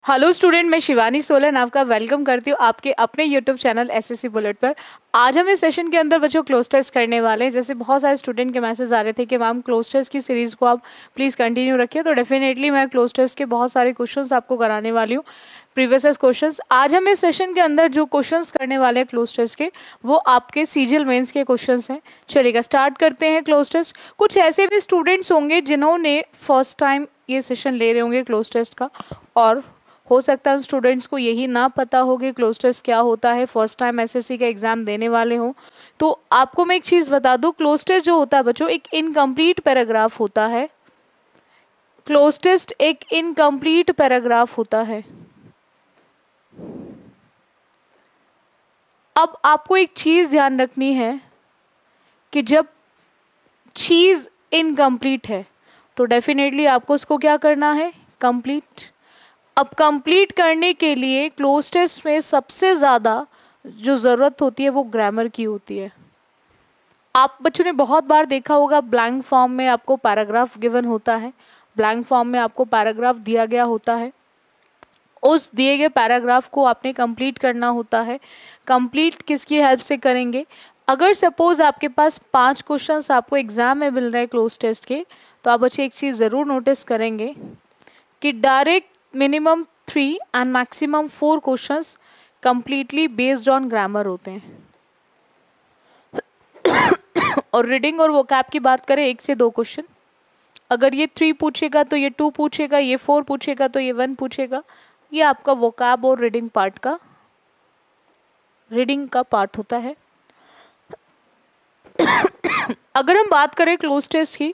Hello student, मैं शिवानी सोलन आपका welcome करती हूँ आपके अपने यूट्यूब चैनल एसएससी बुलेट पर। आज हम इस सेशन के अंदर बच्चों क्लोज टेस्ट करने वाले हैं। जैसे बहुत सारे स्टूडेंट के मैसेज आ रहे थे कि मैम क्लोज टेस्ट की सीरीज़ को आप प्लीज़ कंटिन्यू रखिए, तो डेफिनेटली मैं क्लोज टेस्ट के बहुत सारे क्वेश्चंस आपको कराने वाली हूँ, प्रीवियस क्वेश्चंस। आज हम इस सेशन के अंदर जो क्वेश्चंस करने वाले हैं क्लोज टेस्ट के, वो आपके सीजीएल मेंस के क्वेश्चंस हैं। चलिएगा स्टार्ट करते हैं क्लोज टेस्ट। कुछ ऐसे भी स्टूडेंट्स होंगे जिन्होंने फर्स्ट टाइम ये सेशन ले रहे होंगे क्लोज टेस्ट का, और हो सकता है स्टूडेंट्स को यही ना पता हो कि क्लोज टेस्ट क्या होता है, फर्स्ट टाइम एसएससी का एग्जाम देने वाले हो। तो आपको मैं एक चीज़ बता दूं, क्लोज टेस्ट जो होता है बच्चों एक इनकम्प्लीट पैराग्राफ होता है। क्लोज टेस्ट एक इनकम्प्लीट पैराग्राफ होता है। अब आपको एक चीज़ ध्यान रखनी है कि जब चीज़ इनकम्प्लीट है तो डेफिनेटली आपको उसको क्या करना है, कंप्लीट। अब कंप्लीट करने के लिए क्लोज टेस्ट में सबसे ज़्यादा जो ज़रूरत होती है वो ग्रामर की होती है। आप बच्चों ने बहुत बार देखा होगा, ब्लैंक फॉर्म में आपको पैराग्राफ गिवन होता है, ब्लैंक फॉर्म में आपको पैराग्राफ दिया गया होता है, उस दिए गए पैराग्राफ को आपने कंप्लीट करना होता है। कंप्लीट किसकी हेल्प से करेंगे? अगर सपोज आपके पास 5 क्वेश्चंस आपको एग्जाम में मिल रहे हैं क्लोज टेस्ट के, तो आप बच्चे एक चीज़ ज़रूर नोटिस करेंगे कि direct minimum 3 and maximum 4 questions completely based on grammar होते हैं। और रीडिंग और वोकैब की बात करें, 1 से 2 क्वेश्चन। अगर ये 3 पूछेगा तो ये 2 पूछेगा, ये 4 पूछेगा तो ये 1 पूछेगा। ये आपका वोकैब और रीडिंग का पार्ट होता है। अगर हम बात करें क्लोज टेस्ट की,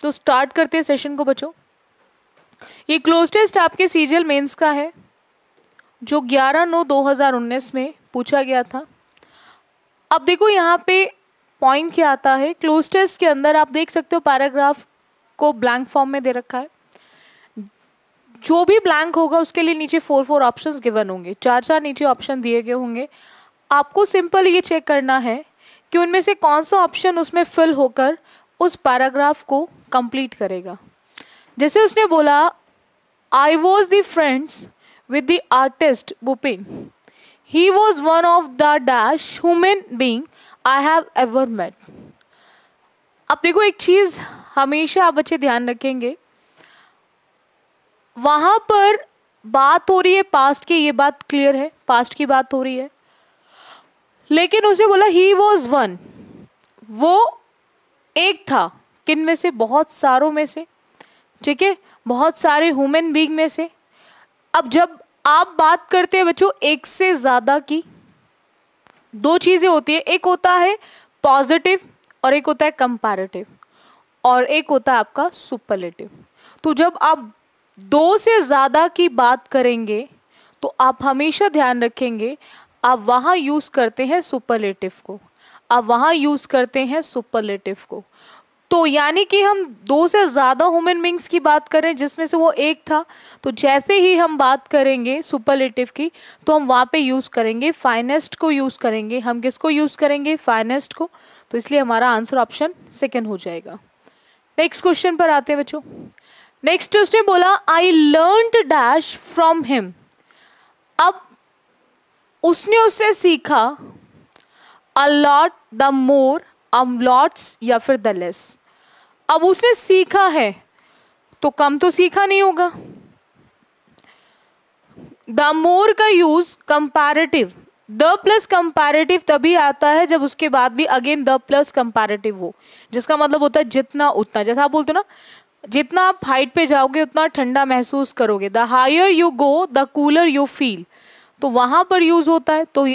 तो स्टार्ट करते हैं सेशन को बच्चों। ये क्लोज टेस्ट आपके सीजीएल मेंस का है जो 11/9/2019 में पूछा गया था। अब देखो यहाँ पे पॉइंट क्या आता है, क्लोज टेस्ट के अंदर आप देख सकते हो पैराग्राफ को ब्लैंक फॉर्म में दे रखा है। जो भी ब्लैंक होगा उसके लिए नीचे 4 ऑप्शंस गिवन होंगे, 4 नीचे ऑप्शन दिए गए होंगे। आपको सिंपल ये चेक करना है कि उनमें से कौन सा ऑप्शन उसमें फिल होकर उस पैराग्राफ को कंप्लीट करेगा। जैसे उसने बोला, I was the friends with the artist Bupin, he was one of the dash human being I have ever met. अब देखो एक चीज हमेशा आप बच्चे ध्यान रखेंगे, वहां पर बात हो रही है पास्ट की, ये बात क्लियर है, पास्ट की बात हो रही है। लेकिन उसे बोला ही वॉज वन, वो एक था, किन में से? बहुत सारों में से, ठीक है, बहुत सारे ह्यूमन बीइंग में से। अब जब आप बात करते हैं बच्चों एक से ज्यादा की, 2 चीजें होती है, एक होता है पॉजिटिव और एक होता है कंपैरेटिव, और एक होता है आपका सुपरलेटिव। तो जब आप 2 से ज्यादा की बात करेंगे तो आप हमेशा ध्यान रखेंगे आप वहां यूज करते हैं सुपरलेटिव को, आप वहां यूज करते हैं सुपरलेटिव को। तो यानी कि हम 2 से ज़्यादा ह्यूमन बींग्स की बात करें जिसमें से वो एक था, तो जैसे ही हम बात करेंगे सुपरलेटिव की तो हम वहाँ पे यूज़ करेंगे फाइनेस्ट को, यूज़ करेंगे हम किसको यूज़ करेंगे? फाइनेस्ट को। तो इसलिए हमारा आंसर ऑप्शन सेकंड हो जाएगा। नेक्स्ट क्वेश्चन पर आते हैं बच्चों। नेक्स्ट उसने बोला, I learned dash from him. अब उसने उससे सीखा a lot, the more, lots या फिर द लेस। अब उसने सीखा है तो कम तो सीखा नहीं होगा। द मोर का use comparative, the plus comparative तभी आता है जब उसके बाद भी अगेन द प्लस कंपैरेटिव हो, जिसका मतलब होता है जितना उतना। जैसा आप बोलते हो ना, जितना आप हाइट पे जाओगे उतना ठंडा महसूस करोगे, the higher you go the cooler you feel, तो वहां पर यूज होता है। तो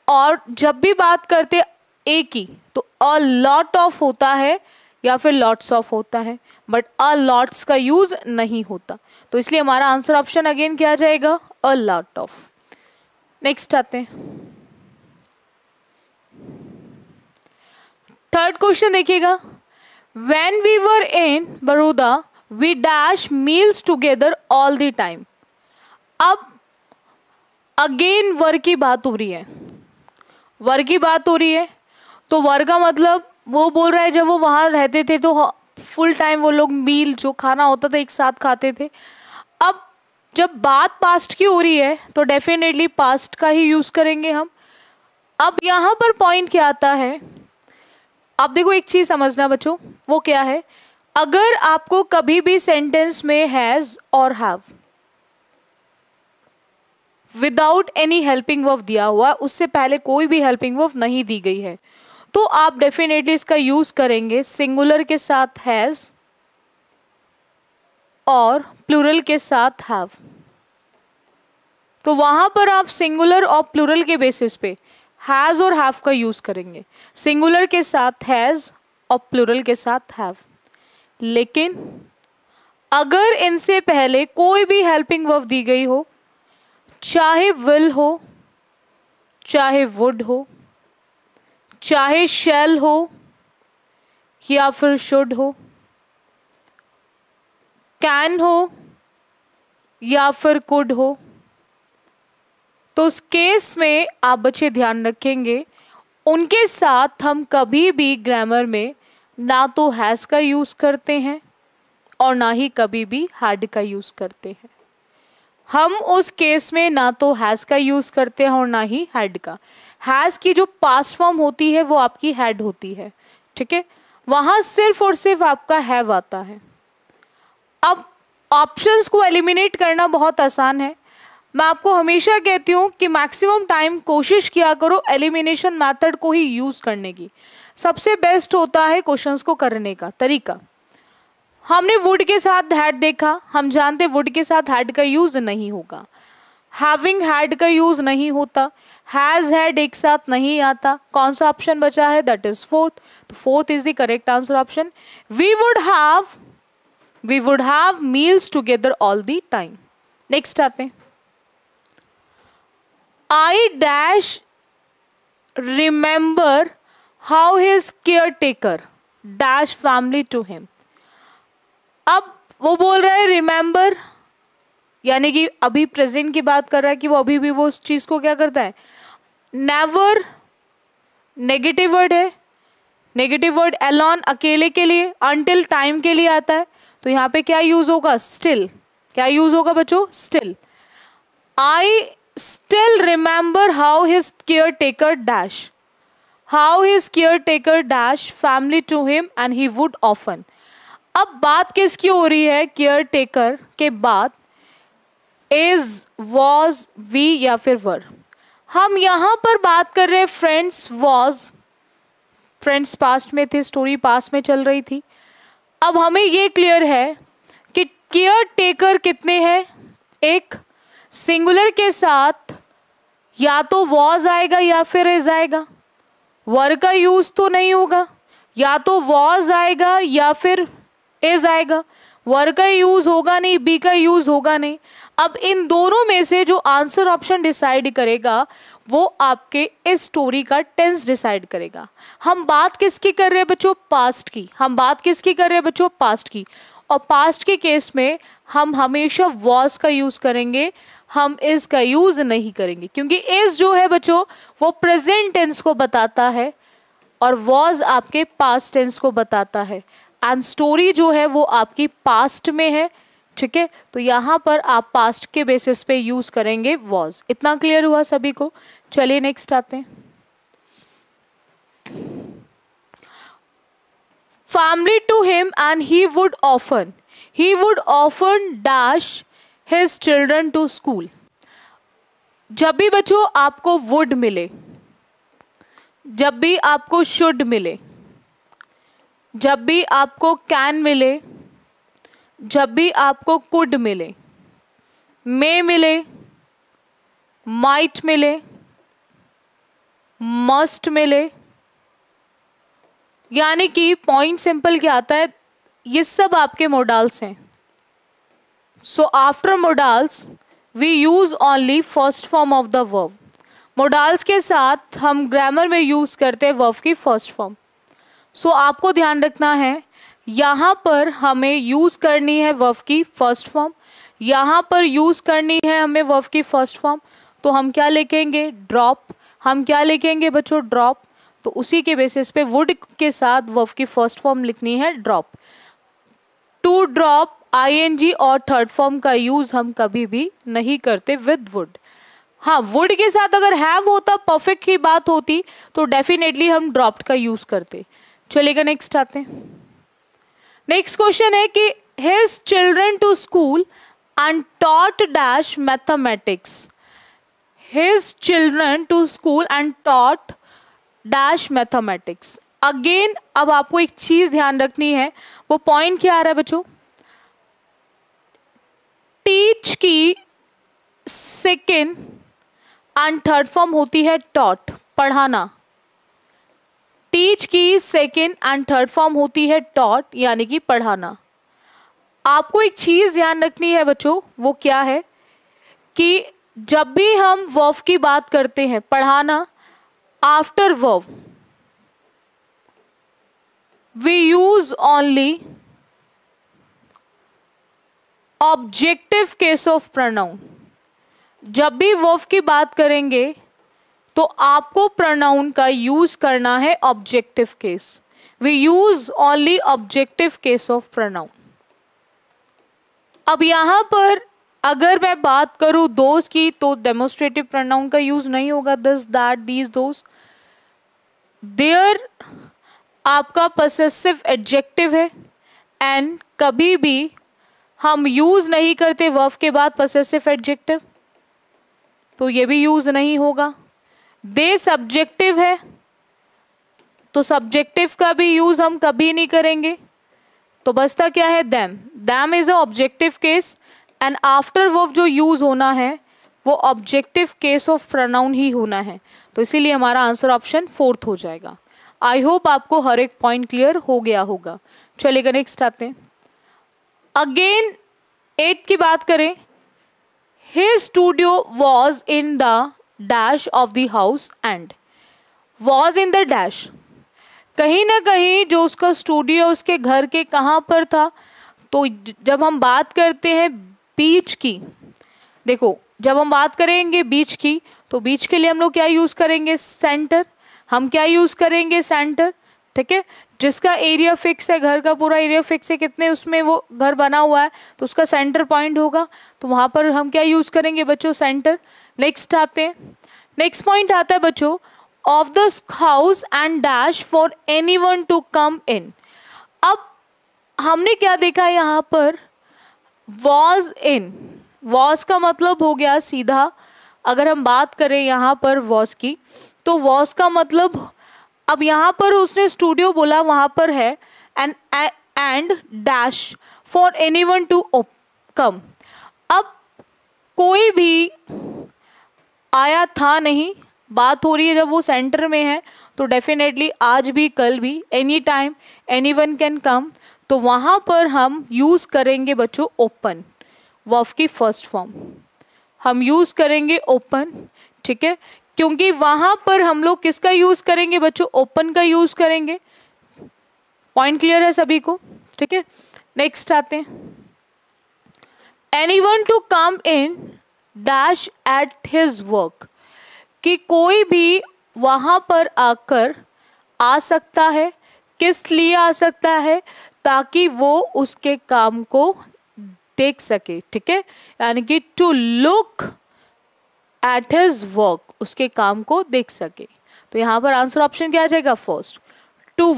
और जब भी बात करते एक ही, तो अ लॉट ऑफ होता है या फिर लॉट्स ऑफ होता है, बट अ लॉट्स का यूज नहीं होता। तो इसलिए हमारा आंसर ऑप्शन अगेन क्या आ जाएगा? A lot of. नेक्स्ट आते हैं, थर्ड क्वेश्चन देखिएगा। When we were in Baroda we dash meals together all the time. अब अगेन वर की बात हो रही है, वर की बात हो रही है, तो वर का मतलब वो बोल रहा है जब वो वहाँ रहते थे तो फुल टाइम वो लोग मील जो खाना होता था एक साथ खाते थे। अब जब बात पास्ट की हो रही है तो डेफिनेटली पास्ट का ही यूज करेंगे हम। अब यहाँ पर पॉइंट क्या आता है, आप देखो एक चीज समझना बच्चों, वो क्या है, अगर आपको कभी भी सेंटेंस में हैज और have without any helping verb दिया हुआ, उससे पहले कोई भी हेल्पिंग वर्ब नहीं दी गई है, तो आप डेफिनेटली इसका यूज करेंगे सिंगुलर के साथ हैज और प्लूरल के साथ हैव। तो वहां पर आप सिंगुलर और प्लूरल के बेसिस पे हैज और हैव का यूज करेंगे, सिंगुलर के साथ हैज और प्लूरल के साथ हैव। लेकिन अगर इनसे पहले कोई भी हेल्पिंग वर्ब दी गई हो, चाहे विल हो, चाहे वुड हो, चाहे शैल हो या फिर शुड हो, कैन हो या फिर कुड हो, तो उस केस में आप बच्चे ध्यान रखेंगे उनके साथ हम कभी भी ग्रामर में ना तो हैज का यूज करते हैं और ना ही कभी भी हैड का यूज करते हैं। हम उस केस में ना तो हैज का यूज करते हैं और ना ही हैड का। हैज की जो पास्ट फॉर्म होती है वो आपकी हैड होती है, ठीक है, वहां सिर्फ और सिर्फ आपका हैव आता है। अब ऑप्शंस को एलिमिनेट करना बहुत आसान है। मैं आपको हमेशा कहती हूँ कि मैक्सिमम टाइम कोशिश किया करो एलिमिनेशन मेथड को ही यूज करने की। सबसे बेस्ट होता है क्वेश्चंस को करने का तरीका। हमने वुड के साथ हैड देखा, हम जानते वुड के साथ हैड का यूज नहीं होगा, हैविंग हैड का यूज नहीं होता, हैज हैड एक साथ नहीं आता। कौन सा ऑप्शन बचा है, दैट इज फोर्थ। तो fourth is the correct answer option. We would have meals together all the time. Next आते हैं, I dash remember how his care taker dash family to him. अब वो बोल रहा है रिमेंबर, यानी कि अभी प्रेजेंट की बात कर रहा है कि वो अभी भी वो उस चीज को क्या करता है। नेवर नेगेटिव वर्ड है, नेगेटिव वर्ड एलोन अकेले के लिए, अनटिल टाइम के लिए आता है, तो यहाँ पे क्या यूज होगा, स्टिल। क्या यूज होगा बच्चों, still. I still remember how his care taker dash, how his care taker dash family to him and he would often. अब बात किसकी हो रही है, केयर टेकर के बाद इज, वॉज, वी या फिर वर। हम यहां पर बात कर रहे हैं फ्रेंड्स वॉज, फ्रेंड्स पास्ट में थे, स्टोरी पास्ट में चल रही थी। अब हमें ये क्लियर है कि केयर टेकर कितने हैं, एक सिंगुलर के साथ या तो वॉज आएगा या फिर इज आएगा, वर का यूज तो नहीं होगा, या तो वॉज आएगा या फिर इज आएगा, वर का यूज होगा नहीं, बी का यूज होगा नहीं। अब इन दोनों में से जो आंसर ऑप्शन डिसाइड करेगा वो आपके इस स्टोरी का टेंस डिसाइड करेगा। हम बात किसकी कर रहे हैं बच्चों, पास्ट की। हम बात किसकी कर रहे हैं बच्चों, पास्ट की। और पास्ट के केस में हम हमेशा वॉज का यूज करेंगे, हम इज का यूज नहीं करेंगे, क्योंकि इज जो है बच्चों वो प्रेजेंट टेंस को बताता है और वॉज आपके पास्ट टेंस को बताता है, एंड स्टोरी जो है वो आपकी पास्ट में है, ठीक है। तो यहाँ पर आप पास्ट के बेसिस पे यूज करेंगे वॉज। इतना क्लियर हुआ सभी को। चलिए नेक्स्ट आते हैं, family to him and he would often dash his children to school. जब भी बच्चों आपको वुड मिले, जब भी आपको शुड मिले, जब भी आपको कैन मिले, जब भी आपको कुड मिले, मे मिले, माइट मिले, मस्ट मिले, यानी कि पॉइंट सिंपल क्या आता है, ये सब आपके मोडाल्स हैं। So after modals we use only first form of the verb. Modals के साथ हम ग्रामर में यूज करते हैं वर्ब की फर्स्ट फॉर्म। सो आपको ध्यान रखना है, यहाँ पर हमें यूज करनी है वर्ब की फर्स्ट फॉर्म, यहाँ पर यूज करनी है हमें वर्ब की फर्स्ट फॉर्म। तो हम क्या लिखेंगे, ड्रॉप। हम क्या लिखेंगे बच्चों, ड्रॉप। तो उसी के बेसिस पे वुड के साथ वर्ब की फर्स्ट फॉर्म लिखनी है ड्रॉप। टू ड्रॉप आईएनजी और थर्ड फॉर्म का यूज हम कभी भी नहीं करते विद वुड। हाँ, वुड के साथ अगर हैव होता, परफेक्ट की बात होती, तो डेफिनेटली हम ड्रॉप्ड का यूज करते। चलेगा, नेक्स्ट आते हैं। नेक्स्ट क्वेश्चन है कि his children to school and taught dash mathematics. His children to school and taught dash mathematics. Again अब आपको एक चीज ध्यान रखनी है, वो पॉइंट क्या आ रहा है बच्चों, टीच की सेकेंड एंड थर्ड फॉर्म होती है टॉट, पढ़ाना। टीच की सेकेंड एंड थर्ड फॉर्म होती है टॉट, यानी कि पढ़ाना। आपको एक चीज ध्यान रखनी है बच्चों, वो क्या है कि जब भी हम वर्ब की बात करते हैं, पढ़ाना, after verb we use only objective case of pronoun। जब भी वर्ब की बात करेंगे तो आपको pronoun का यूज करना है objective case. we use only objective case of pronoun। अब यहां पर अगर मैं बात करूं दोस्त की, तो डेमोस्ट्रेटिव प्रोनाउन का यूज नहीं होगा, this that these those. There आपका पसेसिव एडजेक्टिव है, एंड कभी भी हम यूज नहीं करते वर्ब के बाद पसेसिव एडजेक्टिव, तो ये भी यूज नहीं होगा। दे सब्जेक्टिव है, तो सब्जेक्टिव का भी यूज हम कभी नहीं करेंगे, तो बचता क्या है, them. Them is a objective case, and after verb जो यूज होना है वो ऑब्जेक्टिव केस ऑफ प्रोनाउन ही होना है, तो इसीलिए हमारा आंसर ऑप्शन 4th हो जाएगा। आई होप आपको हर एक पॉइंट क्लियर हो गया होगा। चलिएगा, नेक्स्ट आते हैं। अगेन 8 की बात करें, his studio was in the dash of the house and. Was in the dash, कहीं ना कहीं जो उसका स्टूडियो उसके घर के कहाँ पर था, तो जब हम बात करते हैं बीच की, देखो जब हम बात करेंगे बीच की, तो बीच के लिए हम लोग क्या यूज करेंगे, सेंटर। हम क्या यूज करेंगे, सेंटर, ठीक है। जिसका एरिया फिक्स है, घर का पूरा एरिया फिक्स है, कितने उसमें वो घर बना हुआ है, तो उसका सेंटर पॉइंट होगा, तो वहां पर हम क्या यूज करेंगे बच्चों, सेंटर। नेक्स्ट आते हैं, नेक्स्ट पॉइंट आता है बच्चों, of the house and dash for anyone to come in. अब हमने क्या देखा यहाँ पर, वॉज इन। वॉज का मतलब हो गया सीधा, अगर हम बात करें यहाँ पर वॉज की, तो वॉज का मतलब, अब यहाँ पर उसने स्टूडियो बोला, वहाँ पर है and dash for anyone to come. अब कोई भी आया था नहीं, बात हो रही है जब वो सेंटर में है, तो डेफिनेटली आज भी कल भी, any time anyone can come, तो वहाँ पर हम यूज़ करेंगे बच्चों ओपन। वर्ब की फर्स्ट फॉर्म हम यूज़ करेंगे ओपन, ठीक है, क्योंकि वहाँ पर हम लोग किसका यूज़ करेंगे बच्चों, ओपन का यूज़ करेंगे। पॉइंट क्लियर है सभी को, ठीक है। नेक्स्ट आते हैं, anyone to come in dash at his work, कि कोई भी वहाँ पर आकर आ सकता है, किस लिए आ सकता है, ताकि वो उसके काम को देख सके, ठीक है, यानी कि to look at his work, उसके काम को देख सके। तो यहाँ पर आंसर ऑप्शन क्या आ जाएगा, फर्स्ट। टू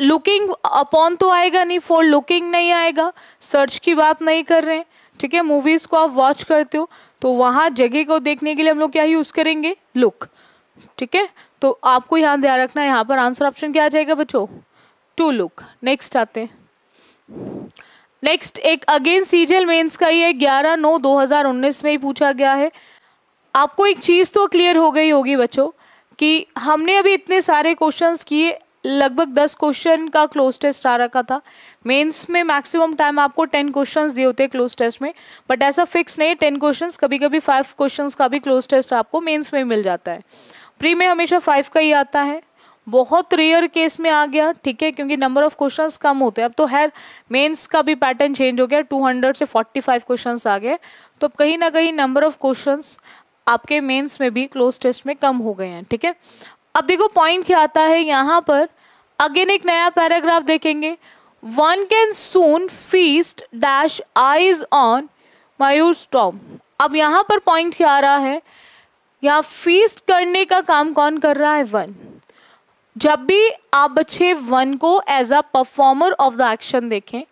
लुकिंग अपॉन तो आएगा नहीं, फॉर लुकिंग नहीं आएगा, सर्च की बात नहीं कर रहे हैं, ठीक है। मूवीज को आप वॉच करते हो तो वहाँ जगह को देखने के लिए हम लोग क्या यूज करेंगे, लुक, ठीक है। तो आपको यहाँ ध्यान रखना है, यहाँ पर आंसर ऑप्शन क्या आ जाएगा बच्चों, टू लुक। नेक्स्ट आते हैं, नेक्स्ट एक अगेन सीजीएल मेंस का ही है, 11/9/2019 में ही पूछा गया है। आपको एक चीज़ तो क्लियर हो गई होगी बच्चों कि हमने अभी इतने सारे क्वेश्चंस किए, लगभग 10 क्वेश्चन का क्लोज टेस्ट आ रखा था। मेंस में मैक्सिमम टाइम आपको 10 क्वेश्चंस दिए होते हैं क्लोज टेस्ट में, बट ऐसा फिक्स नहीं, 10 क्वेश्चंस, कभी कभी 5 क्वेश्चंस का भी क्लोज टेस्ट आपको मेंस में मिल जाता है। प्री में हमेशा 5 का ही आता है, बहुत रेयर केस में आ गया, ठीक है, क्योंकि नंबर ऑफ क्वेश्चंस कम होते हैं। अब तो है मेंस का भी पैटर्न चेंज हो गया, 200 से 45 क्वेश्चंस आ गए, तो कहीं ना कहीं नंबर ऑफ क्वेश्चंस आपके मेंस में भी क्लोज टेस्ट में कम हो गए हैं, ठीक है। अब देखो पॉइंट क्या आता है यहाँ पर, अगेन एक नया पैराग्राफ देखेंगे, one can soon feast dash eyes on Humayun's tomb. अब यहाँ पर पॉइंट क्या आ रहा है, यहाँ फीस्ट करने का काम कौन कर रहा है, वन। जब भी आप बच्चे वन को as a performer of the action देखें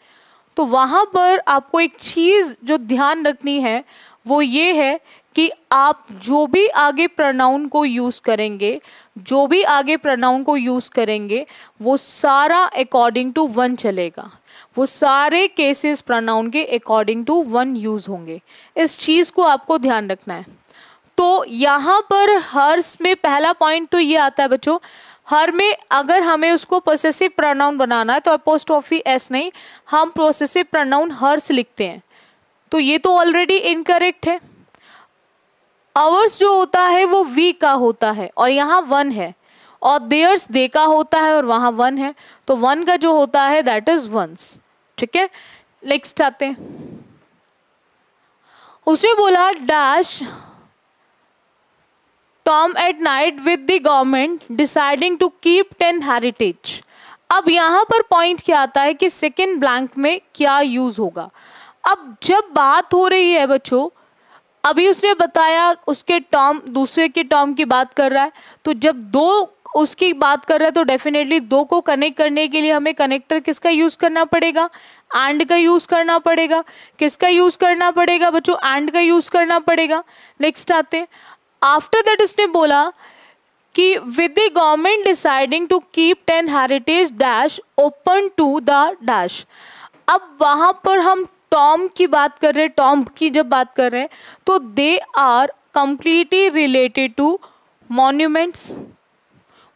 तो वहाँ पर आपको एक चीज़ जो ध्यान रखनी है वो ये है कि आप जो भी आगे प्रोनाउन को यूज़ करेंगे, जो भी आगे प्रोनाउन को यूज़ करेंगे वो सारा अकॉर्डिंग टू वन चलेगा, वो सारे केसेस प्रोनाउन के अकॉर्डिंग टू वन यूज़ होंगे। इस चीज़ को आपको ध्यान रखना है। तो यहाँ पर हर्स में पहला पॉइंट तो ये आता है बच्चों, हर में अगर हमें उसको पोसेसिव प्रोनाउन बनाना है तो अपोस्ट्रोफी एस नहीं, हम पोसेसिव प्रोनाउन हर्स लिखते हैं, तो ये तो ऑलरेडी इनकरेक्ट है। आवर्स जो होता है वो वी का होता है और यहाँ वन है, और देयर्स दे का होता है और वहाँ वन है, तो वन का जो होता है दैट इज वंस। ठीक है, नेक्स्ट आते हैं। उसने बोला dash Tom at night with the government deciding to keep 10 heritage. अब यहाँ पर पॉइंट क्या आता है कि सेकेंड ब्लैंक में क्या यूज होगा। अब जब बात हो रही है बच्चों, अभी उसने बताया उसके टॉम दूसरे के टॉम की बात कर रहा है, तो जब दो उसकी बात कर रहा है तो डेफिनेटली दो को कनेक्ट करने के लिए हमें कनेक्टर किसका यूज करना पड़ेगा, एंड का यूज करना पड़ेगा। किसका यूज करना पड़ेगा बच्चों, एंड का यूज करना पड़ेगा। नेक्स्ट आते, आफ्टर दैट उसने बोला कि with the government deciding to keep 10 heritage dash open to the dash. अब वहां पर हम टॉम की बात कर रहे हैं, टॉम की जब बात कर रहे हैं तो they are completely related to monuments.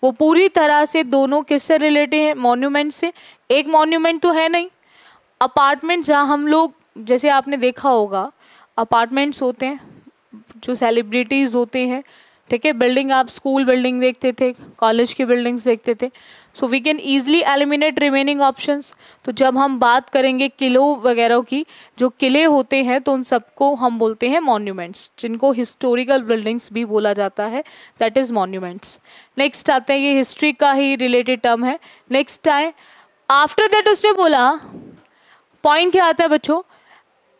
वो पूरी तरह से दोनों किससे रिलेटेड है, मॉन्यूमेंट से। एक मॉन्यूमेंट तो है नहीं, अपार्टमेंट जहाँ हम लोग, जैसे आपने देखा होगा अपार्टमेंट्स होते हैं जो सेलिब्रिटीज़ होते हैं, ठीक है, बिल्डिंग आप स्कूल बिल्डिंग देखते थे, कॉलेज की बिल्डिंग्स देखते थे, so we can easily eliminate remaining options. तो जब हम बात करेंगे किलों वगैरह की, जो किले होते हैं तो उन सबको हम बोलते हैं मॉन्यूमेंट्स, जिनको हिस्टोरिकल बिल्डिंग्स भी बोला जाता है, दैट इज मॉन्यूमेंट्स। नेक्स्ट आते हैं, ये हिस्ट्री का ही रिलेटेड टर्म है। नेक्स्ट आए, आफ्टर दैट उसने बोला, पॉइंट क्या आता है बच्चों,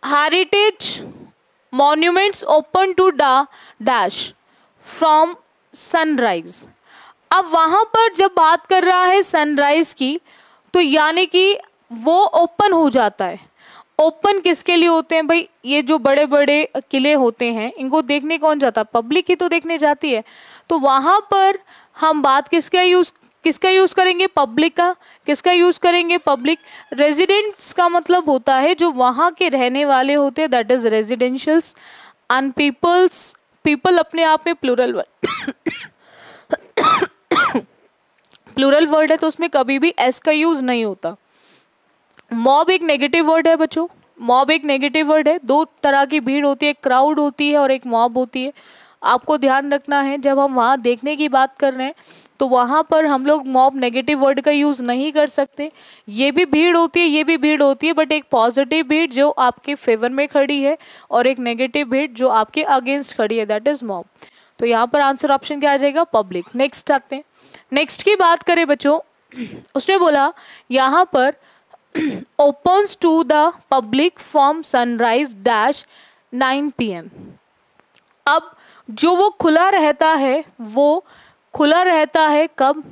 heritage monuments open to the dash from sunrise. अब वहाँ पर जब बात कर रहा है सनराइज की, तो यानी कि वो ओपन हो जाता है। ओपन किसके लिए होते हैं भाई, ये जो बड़े बड़े किले होते हैं इनको देखने कौन जाता है, पब्लिक ही तो देखने जाती है। तो वहाँ पर हम बात किसका यूज करेंगे, पब्लिक का। किसका यूज करेंगे, पब्लिक। रेजिडेंट्स का मतलब होता है जो वहाँ के रहने वाले होते हैं, that is residentials. And peoples, people अपने आप में प्लूरल प्लूरल वर्ड है तो उसमें कभी भी एस का यूज नहीं होता। मॉब एक नेगेटिव वर्ड है बच्चों, मॉब एक नेगेटिव वर्ड है। दो तरह की भीड़ होती है, एक क्राउड होती है और एक मॉब होती है। आपको ध्यान रखना है जब हम वहाँ देखने की बात कर रहे हैं तो वहाँ पर हम लोग मॉब नेगेटिव वर्ड का यूज़ नहीं कर सकते। ये भी भीड़ होती है, ये भी भीड़ होती है, बट एक पॉजिटिव भीड़ जो आपके फेवर में खड़ी है और एक नेगेटिव भीड़ जो आपके अगेंस्ट खड़ी है, दैट इज मॉब। तो यहाँ पर आंसर ऑप्शन क्या आ जाएगा, पब्लिक। नेक्स्ट आते हैं, नेक्स्ट की बात करें बच्चों, उसने बोला यहाँ पर opens to the public from sunrise dash 9 PM। अब जो वो खुला रहता है वो खुला रहता है कब,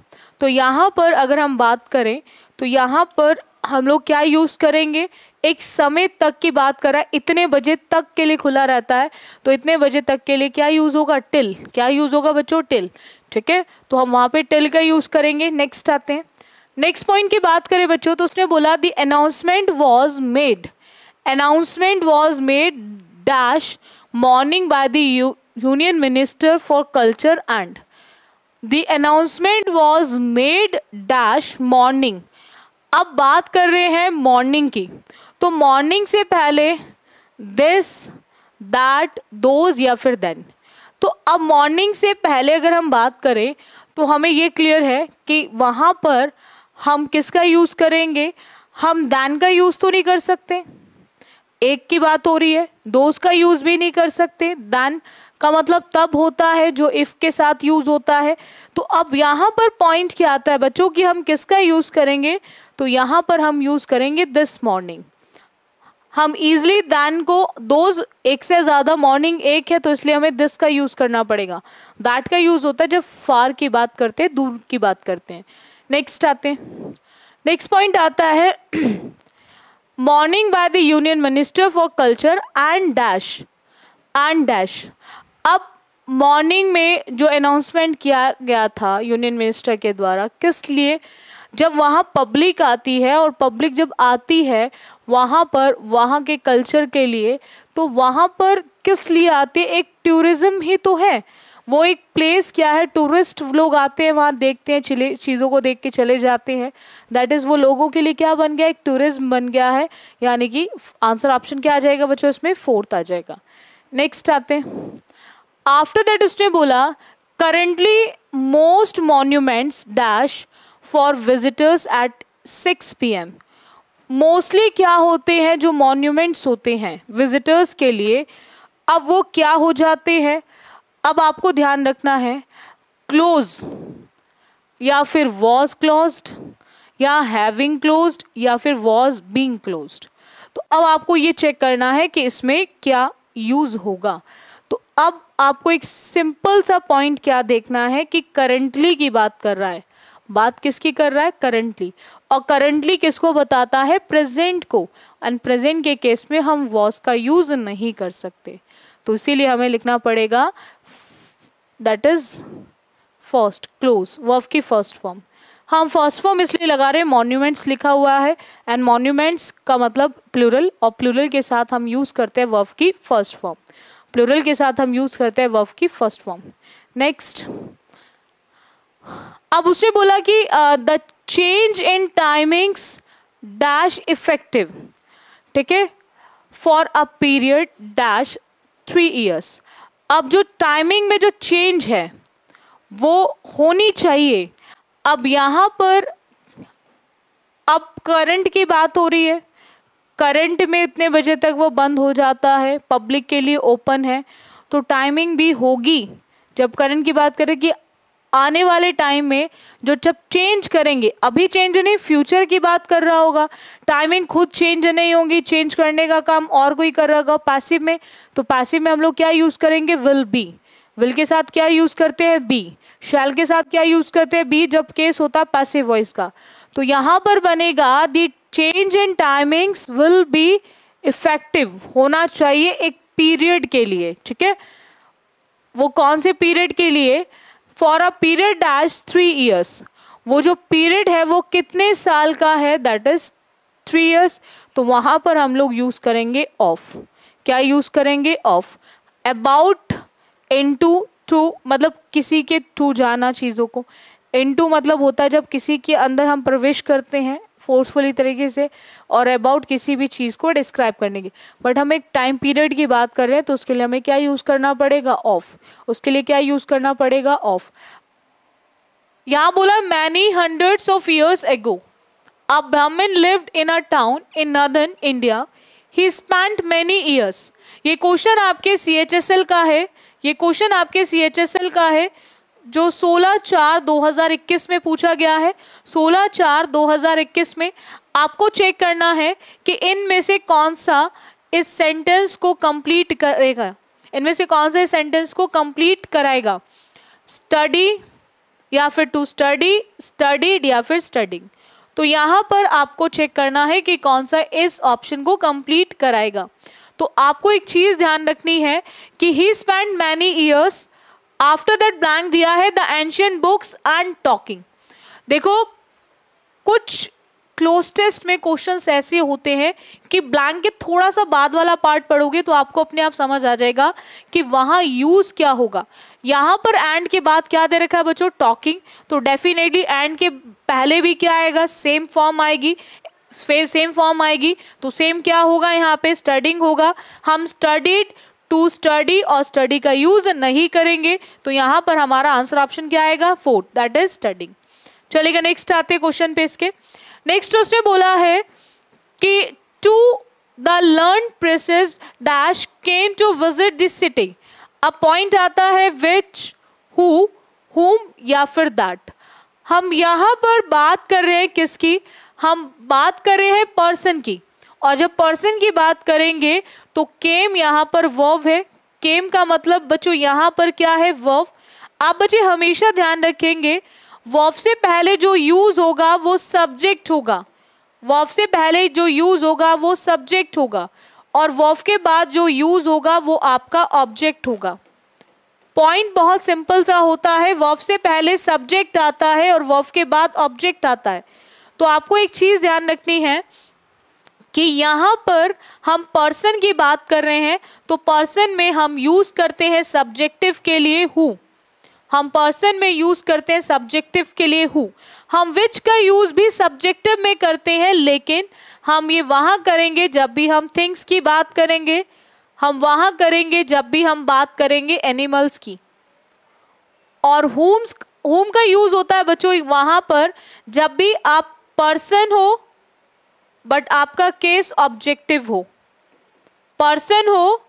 तो यहाँ पर अगर हम बात करें तो यहाँ पर हम लोग क्या यूज़ करेंगे, एक समय तक की बात कर रहा है, इतने बजे तक के लिए खुला रहता है, तो इतने बजे तक के लिए क्या यूज़ होगा, टिल। क्या यूज़ होगा बच्चों, टिल। ठीक है, तो हम वहाँ पे टिल का यूज़ करेंगे। नेक्स्ट आते हैं, नेक्स्ट पॉइंट की बात करें बच्चों तो उसने बोला the announcement was made, announcement was made dash morning by the union minister for culture and the announcement was made dash morning. अब बात कर रहे हैं मॉर्निंग की, तो मॉर्निंग से पहले दिस दैट दोज या फिर देन। तो अब मॉर्निंग से पहले अगर हम बात करें तो हमें ये क्लियर है कि वहाँ पर हम किसका यूज़ करेंगे, हम दैन का यूज़ तो नहीं कर सकते, एक की बात हो रही है, दोज का यूज़ भी नहीं कर सकते। दैन का मतलब तब होता है जो इफ़ के साथ यूज़ होता है। तो अब यहाँ पर पॉइंट क्या आता है बच्चों कि हम किसका यूज़ करेंगे, तो तो यहाँ पर हम यूज करेंगे दिस मॉर्निंग। हम इजिली दैन को दोज एक से ज्यादा, मॉर्निंग एक है तो इसलिए हमें दिस का यूज करना पड़ेगा। दैट का यूज होता है जब फार की बात करते हैं, दूर की बात करते हैं। नेक्स्ट आते हैं, नेक्स्ट पॉइंट आता है morning by the union minister for culture and dash. अब मॉर्निंग में जो अनाउंसमेंट किया गया था यूनियन मिनिस्टर के द्वारा, किस लिए? जब वहाँ पब्लिक आती है, और पब्लिक जब आती है वहाँ पर वहाँ के कल्चर के लिए, तो वहाँ पर किस लिए आते हैं? एक टूरिज्म ही तो है वो, एक प्लेस क्या है, टूरिस्ट लोग आते हैं वहाँ, देखते हैं, चीज़ों को देख के चले जाते हैं। दैट इज़ वो लोगों के लिए क्या बन गया? एक टूरिज्म बन गया है। यानी कि आंसर ऑप्शन क्या आ जाएगा बच्चों इसमें? 4th आ जाएगा। नेक्स्ट आते हैं, आफ्टर दैट उसने बोला currently most monuments dash for visitors at 6 PM। Mostly क्या होते हैं जो मॉन्यूमेंट्स होते हैं विजिटर्स के लिए, अब वो क्या हो जाते हैं? अब आपको ध्यान रखना है, क्लोज या फिर वॉज क्लोज्ड या हैविंग क्लोज्ड या फिर वॉज बीइंग क्लोज्ड। तो अब आपको ये चेक करना है कि इसमें क्या यूज होगा। तो अब आपको एक सिंपल सा पॉइंट क्या देखना है कि करंटली की बात कर रहा है। बात किसकी कर रहा है? करंटली। और करंटली किसको बताता है? प्रेजेंट को। एंड प्रेजेंट के केस में हम वॉज का यूज नहीं कर सकते, तो इसीलिए हमें लिखना पड़ेगा that is first, close, verb की फर्स्ट फॉर्म। हम फर्स्ट फॉर्म इसलिए लगा रहे हैं, मॉन्यूमेंट्स लिखा हुआ है एंड मॉन्यूमेंट्स का मतलब प्लूरल, और प्लूरल के साथ हम यूज करते हैं वर्ब की फर्स्ट फॉर्म। प्लूरल के साथ हम यूज करते हैं वर्ब की फर्स्ट फॉर्म। नेक्स्ट, अब उसने बोला कि the change in timings dash effective, ठीक है, for a period dash 3 years। अब जो टाइमिंग में जो चेंज है वो होनी चाहिए। अब यहाँ पर अब करंट की बात हो रही है, करंट में इतने बजे तक वो बंद हो जाता है, पब्लिक के लिए ओपन है, तो टाइमिंग भी होगी। जब करंट की बात करें कि आने वाले टाइम में जो जब चेंज करेंगे, अभी चेंज नहीं, फ्यूचर की बात कर रहा होगा, टाइमिंग खुद चेंज नहीं होगी, चेंज करने का काम और कोई कर रहा होगा पैसिव में। तो पैसिव में हम लोग क्या यूज करेंगे? Will be. विल के साथ क्या यूज करते हैं? बी। शैल के साथ क्या यूज करते हैं? बी, जब केस होता है पैसिव वॉइस का। तो यहाँ पर बनेगा the change in timings will be effective, होना चाहिए एक पीरियड के लिए, ठीक है। वो कौन से पीरियड के लिए? For a period dash 3 years। वो जो पीरियड है वो कितने साल का है? That is 3 years। तो वहां पर हम लोग यूज करेंगे ऑफ। क्या यूज करेंगे? ऑफ। अबाउट इनटू थ्रू, मतलब किसी के थ्रू जाना चीजों को। इनटू मतलब होता है जब किसी के अंदर हम प्रवेश करते हैं फोर्सफुली तरीके से, और अबाउट किसी भी चीज़ को डिस्क्राइब करने की। बट हम एक टाइम पीरियड की बात कर रहे हैं तो उसके लिए हमें क्या यूज़ करना पड़ेगा? ऑफ। उसके लिए क्या यूज़ करना पड़ेगा? ऑफ। यहाँ बोला many hundreds of years ago अ ब्राह्मण lived in a town in northern India, he spent many years. ये क्वेश्चन आपके CHSL का है, ये क्वेश्चन आपके CHSL का है जो 16/4/2021 में पूछा गया है। 16/4/2021 में आपको चेक करना है कि इनमें से कौन सा इस सेंटेंस को कंप्लीट करेगा, इनमें से कौन सा इस सेंटेंस को कंप्लीट कराएगा। स्टडी या फिर टू स्टडी, स्टडीड या फिर स्टडिंग। तो यहाँ पर आपको चेक करना है कि कौन सा इस ऑप्शन को कंप्लीट कराएगा। तो आपको एक चीज ध्यान रखनी है कि he spend many years, after that blank दिया है the ancient books and talking. देखो कुछ क्लोज टेस्ट में क्वेश्चंस ऐसे होते हैं कि ब्लैंक के थोड़ा सा बाद वाला पार्ट पढ़ोगे तो आपको अपने आप समझ आ जाएगा कि वहां यूज क्या होगा। यहाँ पर एंड के बाद क्या दे रखा है बच्चों? टॉकिंग। तो डेफिनेटली एंड के पहले भी क्या आएगा? सेम फॉर्म आएगी, सेम फॉर्म आएगी। तो सेम क्या होगा? यहाँ पे स्टडिंग होगा। हम स्टडीड, टू स्टडी और स्टडी का यूज नहीं करेंगे, तो यहाँ पर हमारा आंसर ऑप्शन क्या आएगा? 4, दैट इज स्टडिंग। चलेगा, नेक्स्ट आते हैं क्वेश्चन पे इसके। नेक्स्ट उसने बोला है कि to the learn princes dash came to visit this city. अब पॉइंट आता है विच, हु, हुम या फिर दैट। हम यहाँ पर बात कर रहे हैं किसकी? हम बात कर रहे हैं पर्सन की, और जब पर्सन की बात करेंगे तो केम यहाँ पर वर्ब है। केम का मतलब बच्चों यहाँ पर क्या है, वर्ब। आप बच्चे हमेशा ध्यान रखेंगे वर्ब से पहले जो यूज होगा वो सब्जेक्ट होगा, वर्ब से पहले जो यूज होगा वो सब्जेक्ट होगा, और वर्ब के बाद जो यूज होगा वो आपका ऑब्जेक्ट होगा। पॉइंट बहुत सिंपल सा होता है, वर्ब से पहले सब्जेक्ट आता है और वर्ब के बाद ऑब्जेक्ट आता है। तो आपको एक चीज ध्यान रखनी है कि यहाँ पर हम पर्सन की बात कर रहे हैं, तो पर्सन में हम यूज करते हैं सब्जेक्टिव के लिए हु। हम पर्सन में यूज करते हैं सब्जेक्टिव के लिए हु। हम विच का यूज भी सब्जेक्टिव में करते हैं, लेकिन हम ये वहां करेंगे जब भी हम थिंग्स की बात करेंगे, हम वहां करेंगे जब भी हम बात करेंगे एनिमल्स की। और हुम का यूज होता है बच्चों वहां पर जब भी आप पर्सन हो बट आपका केस ऑब्जेक्टिव हो, पर्सन हो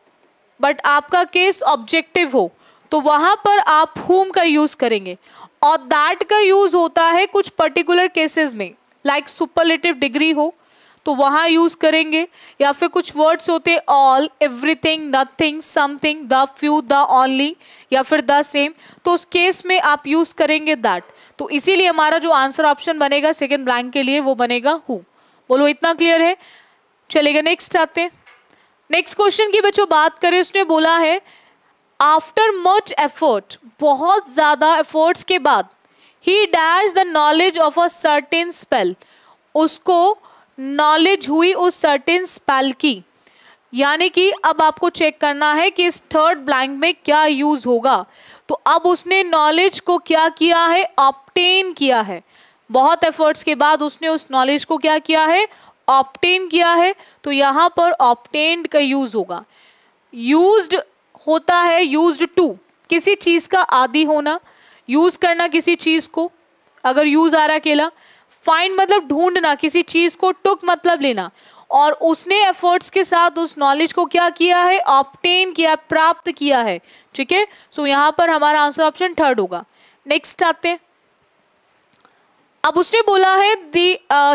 बट आपका केस ऑब्जेक्टिव हो, तो वहां पर आप whom का यूज करेंगे। और that का यूज होता है कुछ पर्टिकुलर केसेस में, लाइक सुपरलेटिव डिग्री हो तो वहां यूज करेंगे, या फिर कुछ वर्ड्स होते all, everything, nothing, something, the few, the only, या फिर द सेम, तो उस केस में आप यूज करेंगे दैट। तो इसीलिए हमारा जो आंसर ऑप्शन बनेगा सेकेंड ब्लैंक के लिए वो बनेगा हु। बोलो इतना क्लियर है? चलेगा नेक्स्ट आते हैं। नेक्स्ट क्वेश्चन की बच्चों बात करें, उसने बोला है आफ्टर मच एफर्ट, बहुत ज्यादा एफर्ट्स के बाद, ही dash the knowledge of a certain spell, उसको नॉलेज हुई उस सर्टेन स्पेल की। यानी कि अब आपको चेक करना है कि इस थर्ड ब्लैंक में क्या यूज होगा। तो अब उसने नॉलेज को क्या किया है, ऑब्टेन किया है। बहुत एफर्ट्स के बाद उसने उस नॉलेज को क्या किया है, ऑब्टेन किया है। तो यहाँ पर ऑब्टेन्ड का यूज होगा। यूज्ड होता है यूज्ड टू, किसी चीज का आदि होना, यूज करना किसी चीज को, अगर यूज आ रहा अकेला। फाइंड मतलब ढूंढना किसी चीज को, टुक मतलब लेना, और उसने एफर्ट्स के साथ उस नॉलेज को क्या किया है, ऑब्टेन किया, प्राप्त किया है। ठीक है, सो यहाँ पर हमारा आंसर ऑप्शन थर्ड होगा। नेक्स्ट आते हैं। अब उसने बोला है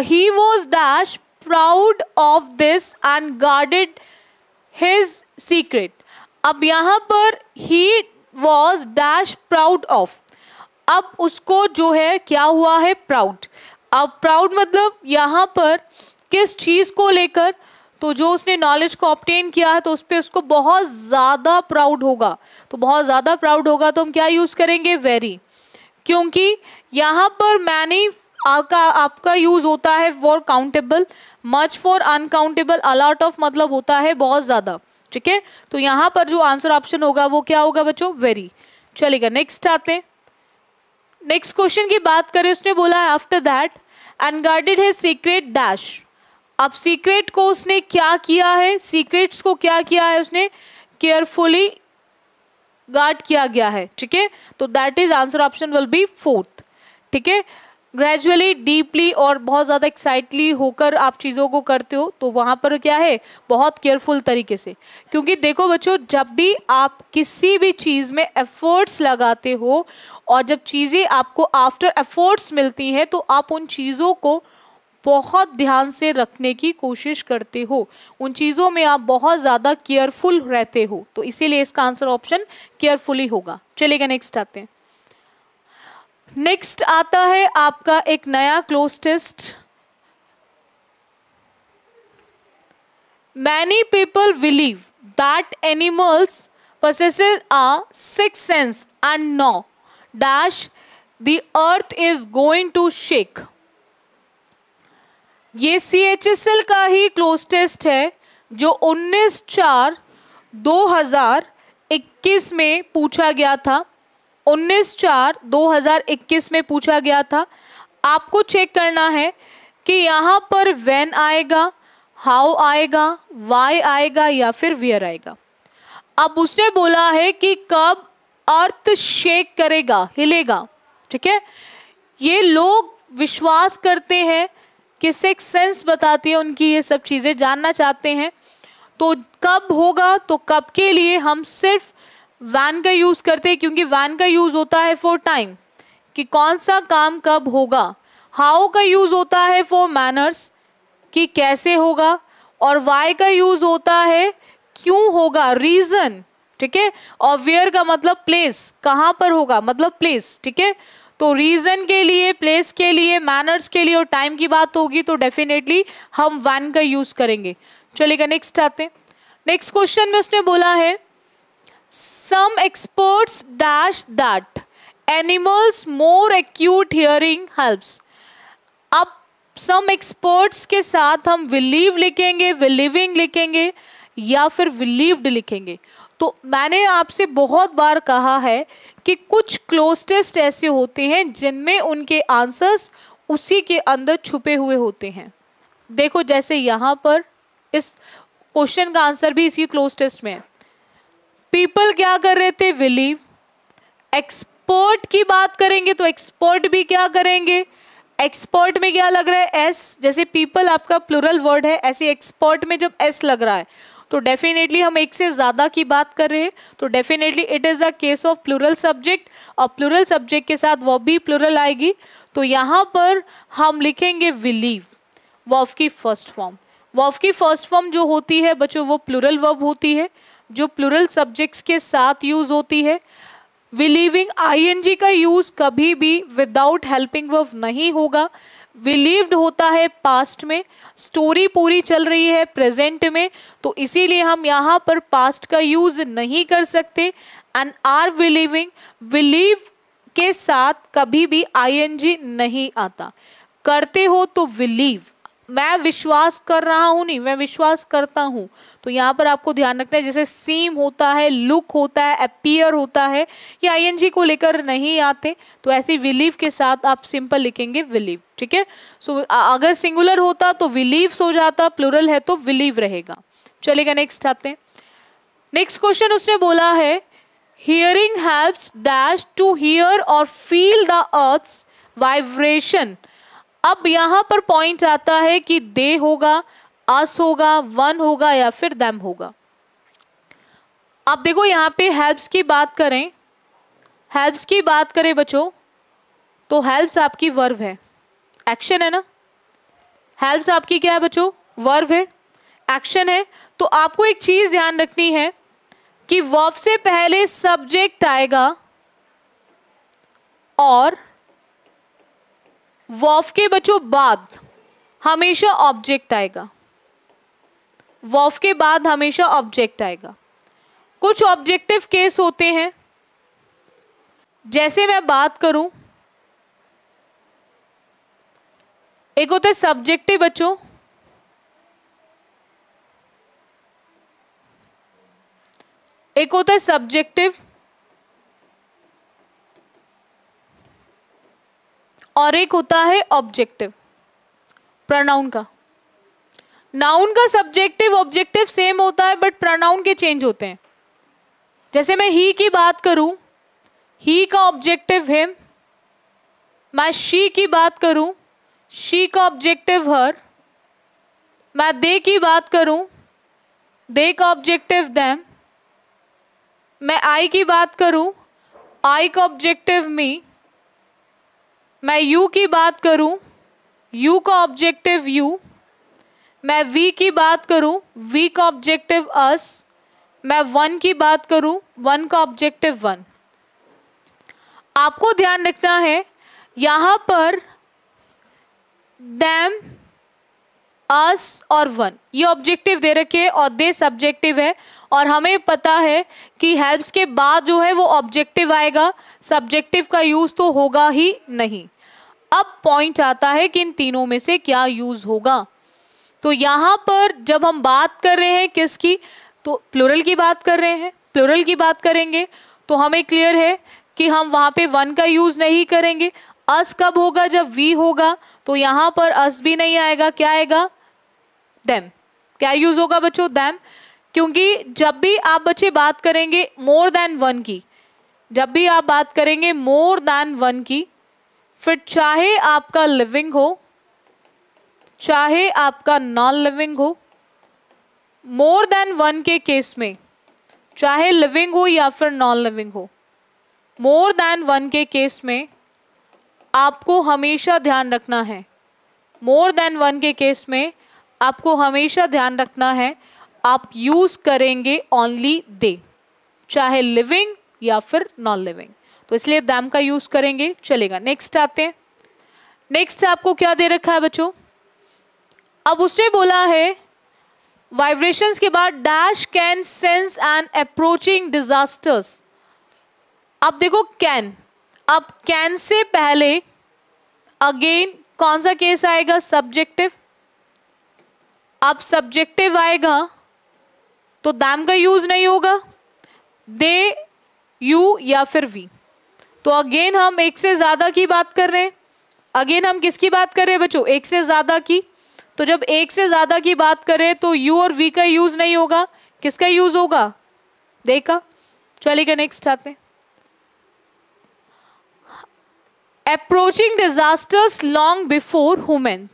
he was dash proud of this and guarded his secret। अब यहाँ पर he was dash proud of, अब उसको जो है क्या हुआ है, प्राउड। अब प्राउड मतलब यहाँ पर किस चीज को लेकर, तो जो उसने नॉलेज को ऑब्टेन किया है तो उस पर उसको बहुत ज्यादा प्राउड होगा। तो बहुत ज्यादा प्राउड होगा तो हम क्या यूज करेंगे, वेरी, क्योंकि यहाँ पर मैनी आपका यूज होता है for countable, much for uncountable, a lot of मतलब होता है बहुत ज्यादा। ठीक है, तो यहाँ पर जो आंसर ऑप्शन होगा वो क्या होगा बच्चों, वेरी। चलेगा नेक्स्ट आते हैं। नेक्स्ट क्वेश्चन की बात करें, उसने बोला है after that and guarded his secret dash. अब सीक्रेट को उसने क्या किया है, सीक्रेट्स को क्या किया है उसने, केयरफुली गार्ड किया गया है। ठीक है, तो that is answer option will be fourth. ठीक है, ग्रेजुअली, डीपली और बहुत ज़्यादा एक्साइटली होकर आप चीज़ों को करते हो, तो वहाँ पर क्या है, बहुत केयरफुल तरीके से। क्योंकि देखो बच्चों, जब भी आप किसी भी चीज़ में एफर्ट्स लगाते हो और जब चीज़ें आपको आफ्टर एफर्ट्स मिलती हैं तो आप उन चीज़ों को बहुत ध्यान से रखने की कोशिश करते हो, उन चीज़ों में आप बहुत ज़्यादा केयरफुल रहते हो। तो इसीलिए इसका आंसर ऑप्शन केयरफुली होगा। चलेगा नेक्स्ट आते हैं। नेक्स्ट आता है आपका एक नया close test. Many people believe that animals possesses a sixth sense and know dash the earth is going to shake। ये CHSL का ही क्लोज टेस्ट है जो 19/4/2021 में पूछा गया था। 19/4/2021 में पूछा गया था। आपको चेक करना है कि यहाँ पर व्हेन आएगा, हाउ आएगा, वाई आएगा या फिर वेयर आएगा। अब उसने बोला है कि कब अर्थ शेक करेगा, हिलेगा। ठीक है, ये लोग विश्वास करते हैं कि सिक्स सेंस बताती है उनकी, ये सब चीज़ें जानना चाहते हैं। तो कब होगा, तो कब के लिए हम सिर्फ वैन का यूज़ करते हैं, क्योंकि वैन का यूज़ होता है फॉर टाइम, कि कौन सा काम कब होगा। हाउ का यूज होता है फॉर मैनर्स, कि कैसे होगा, और वाई का यूज होता है क्यों होगा, रीजन, ठीक है। और वेयर का मतलब प्लेस, कहाँ पर होगा मतलब प्लेस, ठीक है। तो रीजन के लिए, प्लेस के लिए, मैनर्स के लिए और टाइम की बात होगी तो डेफिनेटली हम वन का यूज करेंगे। चलेगा, नेक्स्ट आते हैं। नेक्स्ट क्वेश्चन में उसने बोला है some experts dash that animals more acute hearing helps. अब सम एक्सपर्ट्स के साथ हम बिलीव लिखेंगे, बिलीविंग लिखेंगे या फिर बिलीव्ड लिखेंगे। तो मैंने आपसे बहुत बार कहा है कि कुछ क्लोज टेस्ट ऐसे होते हैं जिनमें उनके आंसर्स उसी के अंदर छुपे हुए होते हैं। देखो जैसे यहाँ पर इस क्वेश्चन का आंसर भी इसी क्लोज टेस्ट में है। पीपल क्या कर रहे थे, बिलीव। एक्सपर्ट की बात करेंगे तो एक्सपर्ट भी क्या करेंगे, एक्सपर्ट में क्या लग रहा है, एस। जैसे पीपल आपका प्लुरल वर्ड है, ऐसे एक्सपर्ट में जब एस लग रहा है तो डेफिनेटली हम एक से ज्यादा की बात कर रहे हैं, तो definitely it is a case of plural subject, और प्लुरल सब्जेक्ट के साथ वर्ब भी प्लुरल आएगी। तो यहाँ पर हम लिखेंगे बिलीव, वर्ब की फर्स्ट फॉर्म। वर्ब की फर्स्ट फॉर्म जो होती है बच्चों वो प्लुरल वर्ब होती है, जो प्लुरल सब्जेक्ट्स के साथ यूज होती है। बिलीविंग आईएनजी का यूज कभी भी विदाउट हेल्पिंग वर्ब नहीं होगा। बिलीव्ड होता है पास्ट में, स्टोरी पूरी चल रही है प्रेजेंट में, तो इसीलिए हम यहाँ पर पास्ट का यूज नहीं कर सकते। एंड आर बिलीविंग, बिलीव के साथ कभी भी आईएनजी नहीं आता। करते हो तो बिलीव, मैं विश्वास कर रहा हूं नहीं, मैं विश्वास करता हूं, तो यहाँ पर आपको ध्यान रखना है जैसे सीम होता है, लुक होता है, अपीयर होता है, ये आईएनजी को लेकर नहीं आते, तो ऐसे बिलीव के साथ आप सिंपल लिखेंगे बिलीव, ठीक है। सो अगर सिंगुलर होता तो बिलीव्स हो जाता, प्लुरल है तो बिलीव रहेगा। चलेगा, नेक्स्ट आते हैं। नेक्स्ट क्वेश्चन उसने बोला है hearing helps dash to hear और फील द अर्थ्स वाइब्रेशन। अब यहां पर पॉइंट आता है कि दे होगा, अस होगा, वन होगा या फिर देम होगा। अब देखो यहां पे हेल्प्स की बात करें, हेल्प्स की बात करें बच्चों तो हेल्प्स आपकी वर्ब है, एक्शन है ना। हेल्प्स आपकी क्या है बच्चों, वर्ब है, एक्शन है। तो आपको एक चीज ध्यान रखनी है कि वर्ब से पहले सब्जेक्ट आएगा और वर्ब के बच्चों बाद हमेशा ऑब्जेक्ट आएगा, वर्ब के बाद हमेशा ऑब्जेक्ट आएगा। कुछ ऑब्जेक्टिव केस होते हैं, जैसे मैं बात करूं, एक होता है सब्जेक्टिव बच्चों, एक होता है सब्जेक्टिव और एक होता है ऑब्जेक्टिव। प्रोनाउन का, नाउन का सब्जेक्टिव ऑब्जेक्टिव सेम होता है बट प्रोनाउन के चेंज होते हैं। जैसे मैं ही की बात करूं, ही का ऑब्जेक्टिव हिम। मैं शी की बात करूं, शी का ऑब्जेक्टिव हर। मैं दे की बात करूं, दे का ऑब्जेक्टिव देम। मैं आई की बात करूं, आई का ऑब्जेक्टिव मी। मैं यू की बात करूं, यू का ऑब्जेक्टिव यू। मैं वी की बात करूं, वी का ऑब्जेक्टिव अस। मैं वन की बात करूं, वन का ऑब्जेक्टिव वन। आपको ध्यान रखना है यहां पर देम, अस और वन ये ऑब्जेक्टिव दे रखे हैं और दे सब्जेक्टिव है, और हमें पता है कि हेल्प्स के बाद जो है वो ऑब्जेक्टिव आएगा, सब्जेक्टिव का यूज तो होगा ही नहीं। अब पॉइंट आता है कि इन तीनों में से क्या यूज होगा। तो यहां पर जब हम बात कर रहे हैं किसकी, तो प्लुरल की बात कर रहे हैं, प्लुरल की बात करेंगे तो हमें क्लियर है कि हम वहां पे वन का यूज नहीं करेंगे। अस कब होगा, जब वी होगा, तो यहां पर अस भी नहीं आएगा, क्या आएगा, देम। क्या यूज होगा बच्चों, देम। क्योंकि जब भी आप बच्चे बात करेंगे मोर देन वन की, जब भी आप बात करेंगे मोर देन वन की, फिर चाहे आपका लिविंग हो चाहे आपका नॉन लिविंग हो, मोर देन वन के केस में चाहे लिविंग हो या फिर नॉन लिविंग हो, मोर देन वन के केस में आपको हमेशा ध्यान रखना है, मोर देन वन के केस में आपको हमेशा ध्यान रखना है आप यूज करेंगे ओनली दे, चाहे लिविंग या फिर नॉन लिविंग, तो इसलिए दैम का यूज करेंगे, चलेगा। नेक्स्ट आते हैं। नेक्स्ट आपको क्या दे रखा है बच्चों, अब उसने बोला है वाइब्रेशंस के बाद dash can sense and approaching disasters. अब देखो कैन, अब कैन से पहले अगेन कौन सा केस आएगा, सब्जेक्टिव। अब सब्जेक्टिव आएगा तो दैम का यूज नहीं होगा, दे, यू या फिर वी। तो अगेन हम एक से ज्यादा की बात कर रहे हैं, अगेन हम किसकी बात कर रहे हैं बच्चों, एक से ज्यादा की। तो जब एक से ज्यादा की बात करें तो यू और वी का यूज नहीं होगा, किसका यूज होगा, दे का। चलिए नेक्स्ट आते हैं। Approaching disasters long before human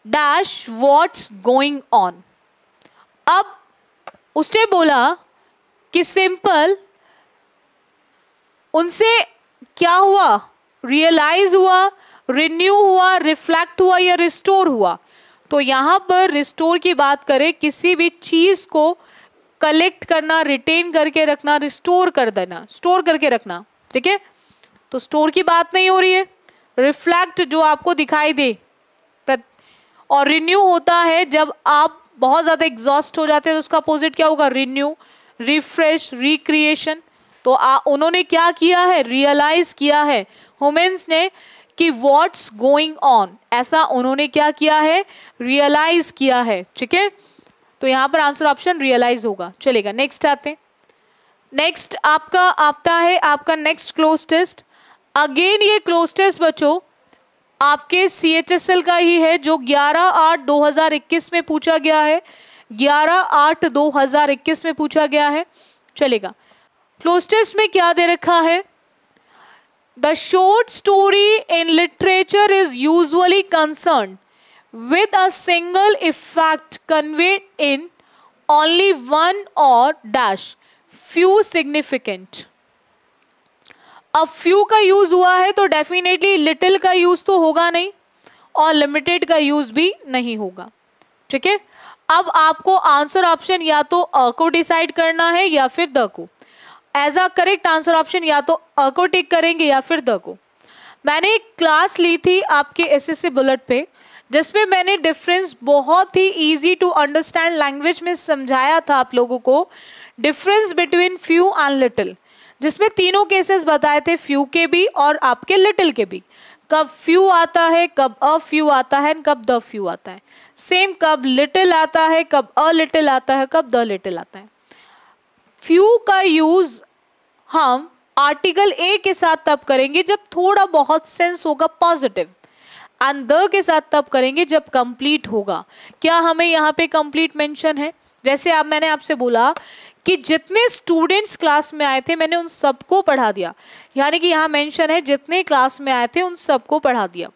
dash what's going on. अब उसने बोला कि सिंपल उनसे क्या हुआ, रियलाइज हुआ, रिन्यू हुआ, रिफ्लेक्ट हुआ या रिस्टोर हुआ। तो यहां पर रिस्टोर की बात करें, किसी भी चीज को कलेक्ट करना, रिटेन करके रखना, रिस्टोर कर देना, स्टोर करके रखना, ठीक है। तो स्टोर की बात नहीं हो रही है, रिफ्लेक्ट जो आपको दिखाई दे, और रिन्यू होता है जब आप बहुत ज्यादा एग्जॉस्ट हो जाते हैं, तो उसका अपोजिट क्या होगा, रिन्यू, रिफ्रेश, रिक्रिएशन। तो उन्होंने क्या किया है, रियलाइज किया है ह्यूमंस ने कि व्हाट्स गोइंग ऑन, ऐसा उन्होंने क्या किया है, रियलाइज किया है, ठीक है। तो यहां पर आंसर ऑप्शन रियलाइज होगा, चलेगा। नेक्स्ट आते हैं। नेक्स्ट आपका आता है आपका नेक्स्ट क्लोज टेस्ट। अगेन ये क्लोज टेस्ट बच्चों आपके CHSL का ही है, जो 11/8/2021 में पूछा गया है, 11/8/2021 में पूछा गया है, चलेगा। क्लोज टेस्ट में क्या दे रखा है, the short story in literature is usually concern with a single effect conveyed in only one और डैश फ्यू सिग्निफिकेंट। अब फ्यू का यूज हुआ है तो डेफिनेटली लिटिल का यूज तो होगा नहीं, और लिमिटेड का यूज भी नहीं होगा, ठीक है। अब आपको आंसर ऑप्शन या तो अ को डिसाइड करना है या फिर द को। As a correct answer option या तो अ को टिक करेंगे या फिर द को। मैंने एक क्लास ली थी आपके SSC बुलेट पे, जिसमें मैंने डिफरेंस बहुत ही इजी टू अंडरस्टैंड लैंग्वेज में समझाया था आप लोगों को, difference between few and little, जिसमें तीनों केसेस बताए थे, फ्यू के भी और आपके लिटिल के भी। कब फ्यू आता है, कब अ फ्यू आता है, कब द फ्यू आता है। सेम कब लिटिल आता है, कब अ लिटिल आता है, कब द लिटिल आता है। फ्यू का यूज हम आर्टिकल ए के साथ तब करेंगे जब थोड़ा बहुत सेंस होगा पॉजिटिव, एंड द के साथ तब करेंगे जब कंप्लीट होगा। क्या हमें यहाँ पे कंप्लीट मेंशन है, जैसे अब मैंने आपसे बोला कि जितने स्टूडेंट्स क्लास में आए थे मैंने उन सबको पढ़ा दिया, यानी कि यहाँ मेंशन है जितने क्लास में आए थे उन सबको पढ़ा दिया।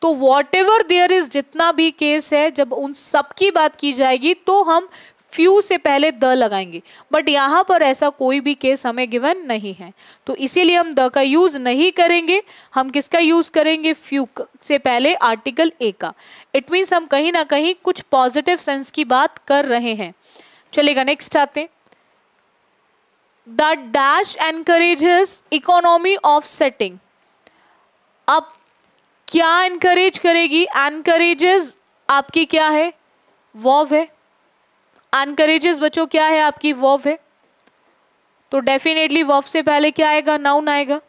तो वॉट एवर देयर इज, जितना भी केस है, जब उन सब की बात की जाएगी तो हम फ्यू से पहले द लगाएंगे, बट यहाँ पर ऐसा कोई भी केस हमें गिवन नहीं है, तो इसीलिए हम द का यूज नहीं करेंगे। हम किसका यूज करेंगे, फ्यू से पहले आर्टिकल ए का। इट मीन्स हम कहीं ना कहीं कुछ पॉजिटिव सेंस की बात कर रहे हैं, चलेगा। नेक्स्ट आते हैं। The dash encourages economy of setting. अब क्या एनकरेज करेगी, एनकरेजेस आपकी क्या है, वर्ब है। एनकरेजेस बच्चों क्या है आपकी, वर्ब है, तो डेफिनेटली वर्ब से पहले क्या आएगा, नाउन आएगा,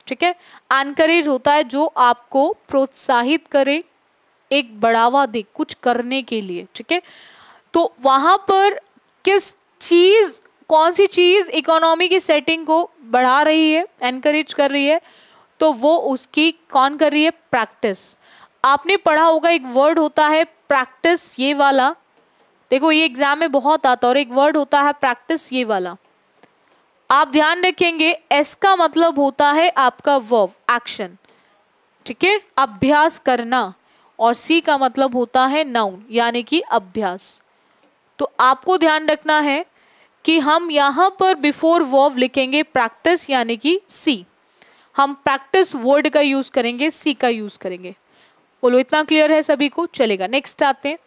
ठीक है। एनकरेज होता है जो आपको प्रोत्साहित करे, एक बढ़ावा दे कुछ करने के लिए, ठीक है। तो वहां पर किस चीज, कौन सी चीज इकोनॉमी की सेटिंग को बढ़ा रही है, एनकरेज कर रही है, तो वो उसकी कौन कर रही है, प्रैक्टिस। आपने पढ़ा होगा एक वर्ड होता है प्रैक्टिस, ये वाला, देखो ये एग्जाम में बहुत आता है, और एक वर्ड होता है प्रैक्टिस, ये वाला आप ध्यान रखेंगे। एस का मतलब होता है आपका वर्ब, एक्शन, ठीक है, अभ्यास करना, और सी का मतलब होता है नाउन, यानी कि अभ्यास। तो आपको ध्यान रखना है कि हम यहां पर बिफोर वर्ब लिखेंगे प्रैक्टिस, यानी कि सी। हम प्रैक्टिस वर्ड का यूज करेंगे, सी का यूज करेंगे। बोलो इतना क्लियर है सभी को? चलेगा। नेक्स्ट आते हैं,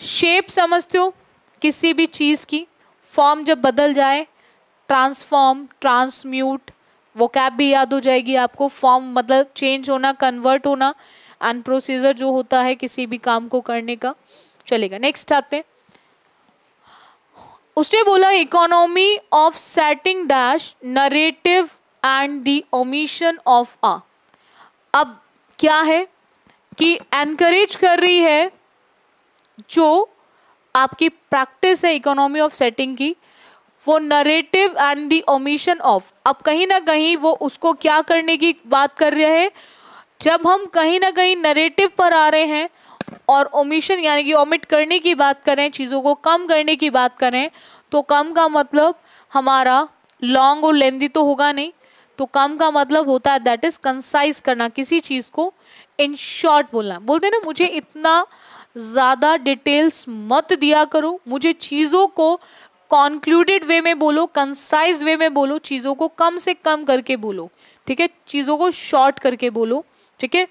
शेप समझते हो किसी भी चीज की, फॉर्म जब बदल जाए, ट्रांसफॉर्म, ट्रांसम्यूट, वोकैब भी याद हो जाएगी आपको। फॉर्म मतलब चेंज होना, कन्वर्ट होना, एंड प्रोसीजर जो होता है किसी भी काम को करने का। चलेगा। नेक्स्ट आते हैं, उसने बोला economy of setting dash narrative and the omission of a. अब क्या है कि एनकरेज कर रही है जो आपकी प्रैक्टिस है इकोनॉमी ऑफ सेटिंग की, वो narrative and the omission of. अब कहीं ना कहीं वो उसको क्या करने की बात कर रहे हैं, जब हम कहीं ना कहीं नरेटिव पर आ रहे हैं और ओमिशन यानी कि ओमिट करने की बात करें, चीज़ों को कम करने की बात करें, तो कम का मतलब हमारा लॉन्ग और लेंदी तो होगा नहीं, तो कम का मतलब होता है दैट इज कंसाइज करना, किसी चीज़ को इन शॉर्ट बोलना। बोलते हैं ना, मुझे इतना ज़्यादा डिटेल्स मत दिया करो, मुझे चीज़ों को कॉन्क्लूडेड वे में बोलो, कंसाइज वे में बोलो, चीज़ों को कम से कम करके बोलो, ठीक है, चीज़ों को शॉर्ट करके बोलो, ठीक है।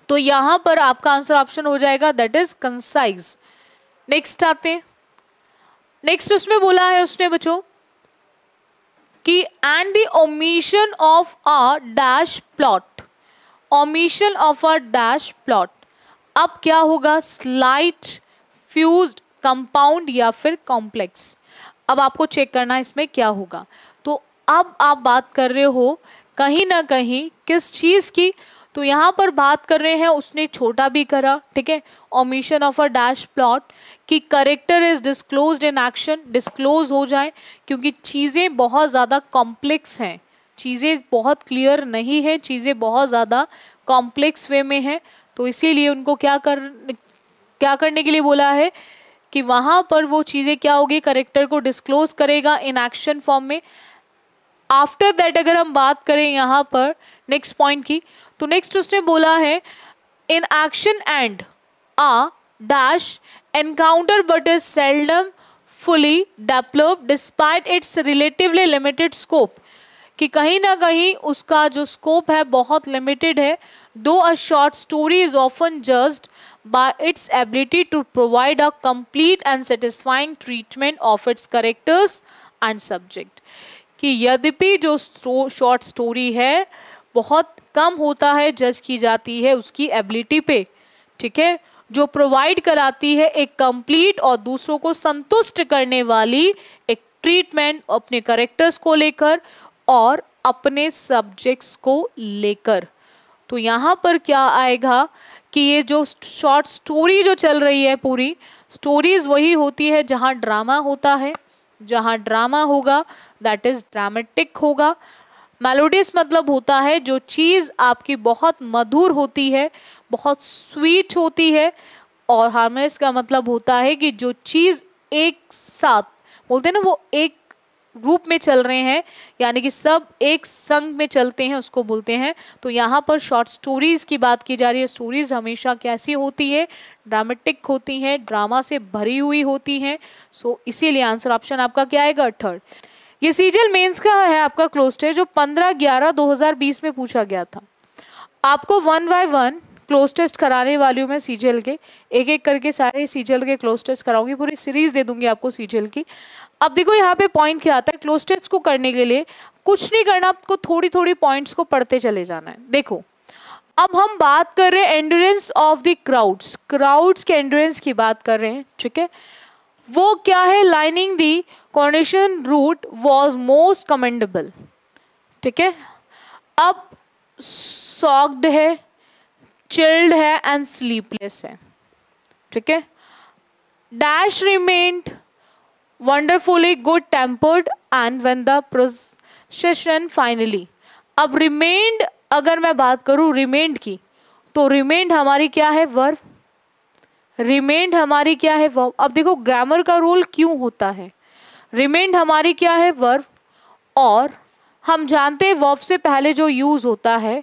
तो यहाँ पर आपका आंसर ऑप्शन हो जाएगा दैट इज कंसाइज। नेक्स्ट आते हैं, नेक्स्ट उसमें बोला है उसने बच्चों कि and the omission of a dash plot, omission of a dash plot. अब क्या होगा, स्लाइट, फ्यूज्ड, कंपाउंड या फिर कॉम्प्लेक्स। अब आपको चेक करना है इसमें क्या होगा। तो अब आप बात कर रहे हो कहीं ना कहीं किस चीज की, तो यहाँ पर बात कर रहे हैं, उसने छोटा भी करा, ठीक है, omission of a dash plot कि character is disclosed in action, disclose हो जाए, क्योंकि चीज़ें बहुत ज़्यादा कॉम्प्लेक्स हैं, चीज़ें बहुत क्लियर नहीं है, चीज़ें बहुत ज़्यादा कॉम्प्लेक्स वे में है, तो इसीलिए उनको क्या करने के लिए बोला है कि वहाँ पर वो चीज़ें क्या होगी, करेक्टर को डिस्क्लोज करेगा इन एक्शन फॉर्म में। आफ्टर दैट अगर हम बात करें यहाँ पर नेक्स्ट पॉइंट की, तो नेक्स्ट उसने बोला है in action and a dash encounter but is seldom fully developed despite its relatively limited scope, कि कहीं ना कहीं उसका जो स्कोप है बहुत लिमिटेड है। Though a short story is often judged by its ability to provide a complete and satisfying treatment of its characters and subject, कि यद्यपि जो शॉर्ट स्टोरी है बहुत कम होता है जज की जाती है उसकी एबिलिटी पे, ठीक है, जो प्रोवाइड कराती है एक कंप्लीट और दूसरों को संतुष्ट करने वाली एक ट्रीटमेंट अपने कैरेक्टर्स को लेकर और अपने सब्जेक्ट्स को लेकर। तो यहाँ पर क्या आएगा कि ये जो शॉर्ट स्टोरी जो चल रही है, पूरी स्टोरीज वही होती है जहाँ ड्रामा होता है, जहाँ ड्रामा होगा दैट इज ड्रामेटिक होगा। मेलोडियस मतलब होता है जो चीज़ आपकी बहुत मधुर होती है, बहुत स्वीट होती है, और हार्मोनियस का मतलब होता है कि जो चीज़ एक साथ बोलते हैं ना, वो एक रूप में चल रहे हैं, यानी कि सब एक संग में चलते हैं, उसको बोलते हैं। तो यहाँ पर शॉर्ट स्टोरीज की बात की जा रही है। स्टोरीज हमेशा कैसी होती है, ड्रामेटिक होती हैं, ड्रामा से भरी हुई होती हैं। सो इसीलिए आंसर ऑप्शन आपका क्या आएगा, थर्ड। ये सीजीएल मेंस का है आपका क्लोज टेस्ट जो 15/11/2020 में पूछा गया था। आपको 1 बाय 1 क्लोज टेस्ट कराने वाली हूँ मैं सीजीएल के, एक एक करके सारे सीजीएल के क्लोज टेस्ट कराऊंगी, पूरी सीरीज दे दूंगी आपको सीजीएल की। अब देखो यहाँ पे पॉइंट क्या आता है, क्लोज टेस्ट को करने के लिए कुछ नहीं करना, आपको थोड़ी थोड़ी पॉइंट्स को पढ़ते चले जाना है। देखो अब हम बात कर रहे हैं endurance of the crowds, crowds के एंड्योरेंस की बात कर रहे हैं, ठीक है। वो क्या है, lining the coordination route was most commendable, ठीक है। अब सॉक्ड है, चिल्ड है एंड स्लीपलेस है, ठीक है। Dash remained wonderfully good tempered and when the procession finally. अब रिमेन्ड अगर मैं बात करूं रिमेन्ड की, तो रिमेन्ड हमारी क्या है, वर्ब। रिमेन्ड हमारी क्या है, वर्ब। अब देखो ग्रामर का रोल क्यों होता है, रिमेन्ड हमारी क्या है, वर्ब, और हम जानते हैं वर्ब से पहले जो यूज होता है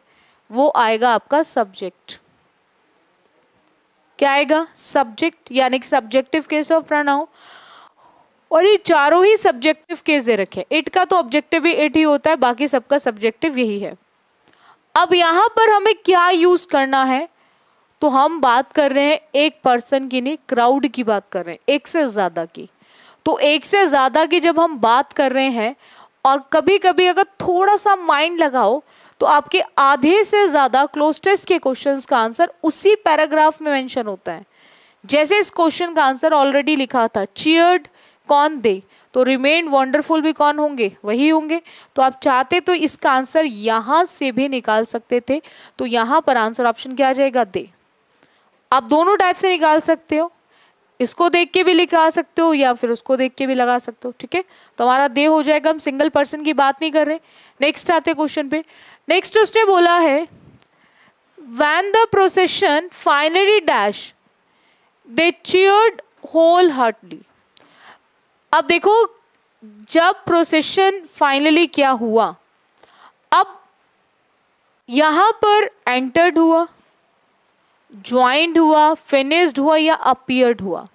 वो आएगा आपका सब्जेक्ट। क्या आएगा, सब्जेक्ट, यानी कि सब्जेक्टिव केस ऑफ प्रोनाउन। और ये चारों ही सब्जेक्टिव केस दे रखे। इट का तो ऑब्जेक्टिव भी इट ही होता है, बाकी सबका सब्जेक्टिव यही है। अब यहां पर हमें क्या यूज करना है, तो हम बात कर रहे हैं एक पर्सन की नहीं, क्राउड की बात कर रहे हैं, एक से ज्यादा की। तो एक से ज्यादा की जब हम बात कर रहे हैं, और कभी कभी अगर थोड़ा सा माइंड लगाओ तो आपके आधे से ज्यादा क्लोज टेस्ट के क्वेश्चंस का आंसर उसी पैराग्राफ में मेंशन होता है। जैसे इस क्वेश्चन का आंसर ऑलरेडी लिखा था, चीयर्ड कौन दे, तो रिमेन वंडरफुल भी कौन होंगे, वही होंगे। तो आप चाहते तो इसका आंसर यहां से भी निकाल सकते थे, तो यहां पर आंसर ऑप्शन क्या आ जाएगा, दे। आप दोनों टाइप से निकाल सकते हो, इसको देख के भी लिखा सकते हो या फिर उसको देख के भी लगा सकते हो, ठीक है। तो हमारा दे हो जाएगा, हम सिंगल पर्सन की बात नहीं कर रहे। नेक्स्ट आते क्वेश्चन पे। नेक्स्ट उसने बोला है when the procession finally dash they cheered wholeheartedly. अब देखो, जब प्रोसेशन फाइनली क्या हुआ, अब यहां पर एंटर्ड हुआ, ज्वाइंट हुआ, फिनिश्ड हुआ या अपीयर्ड हुआ,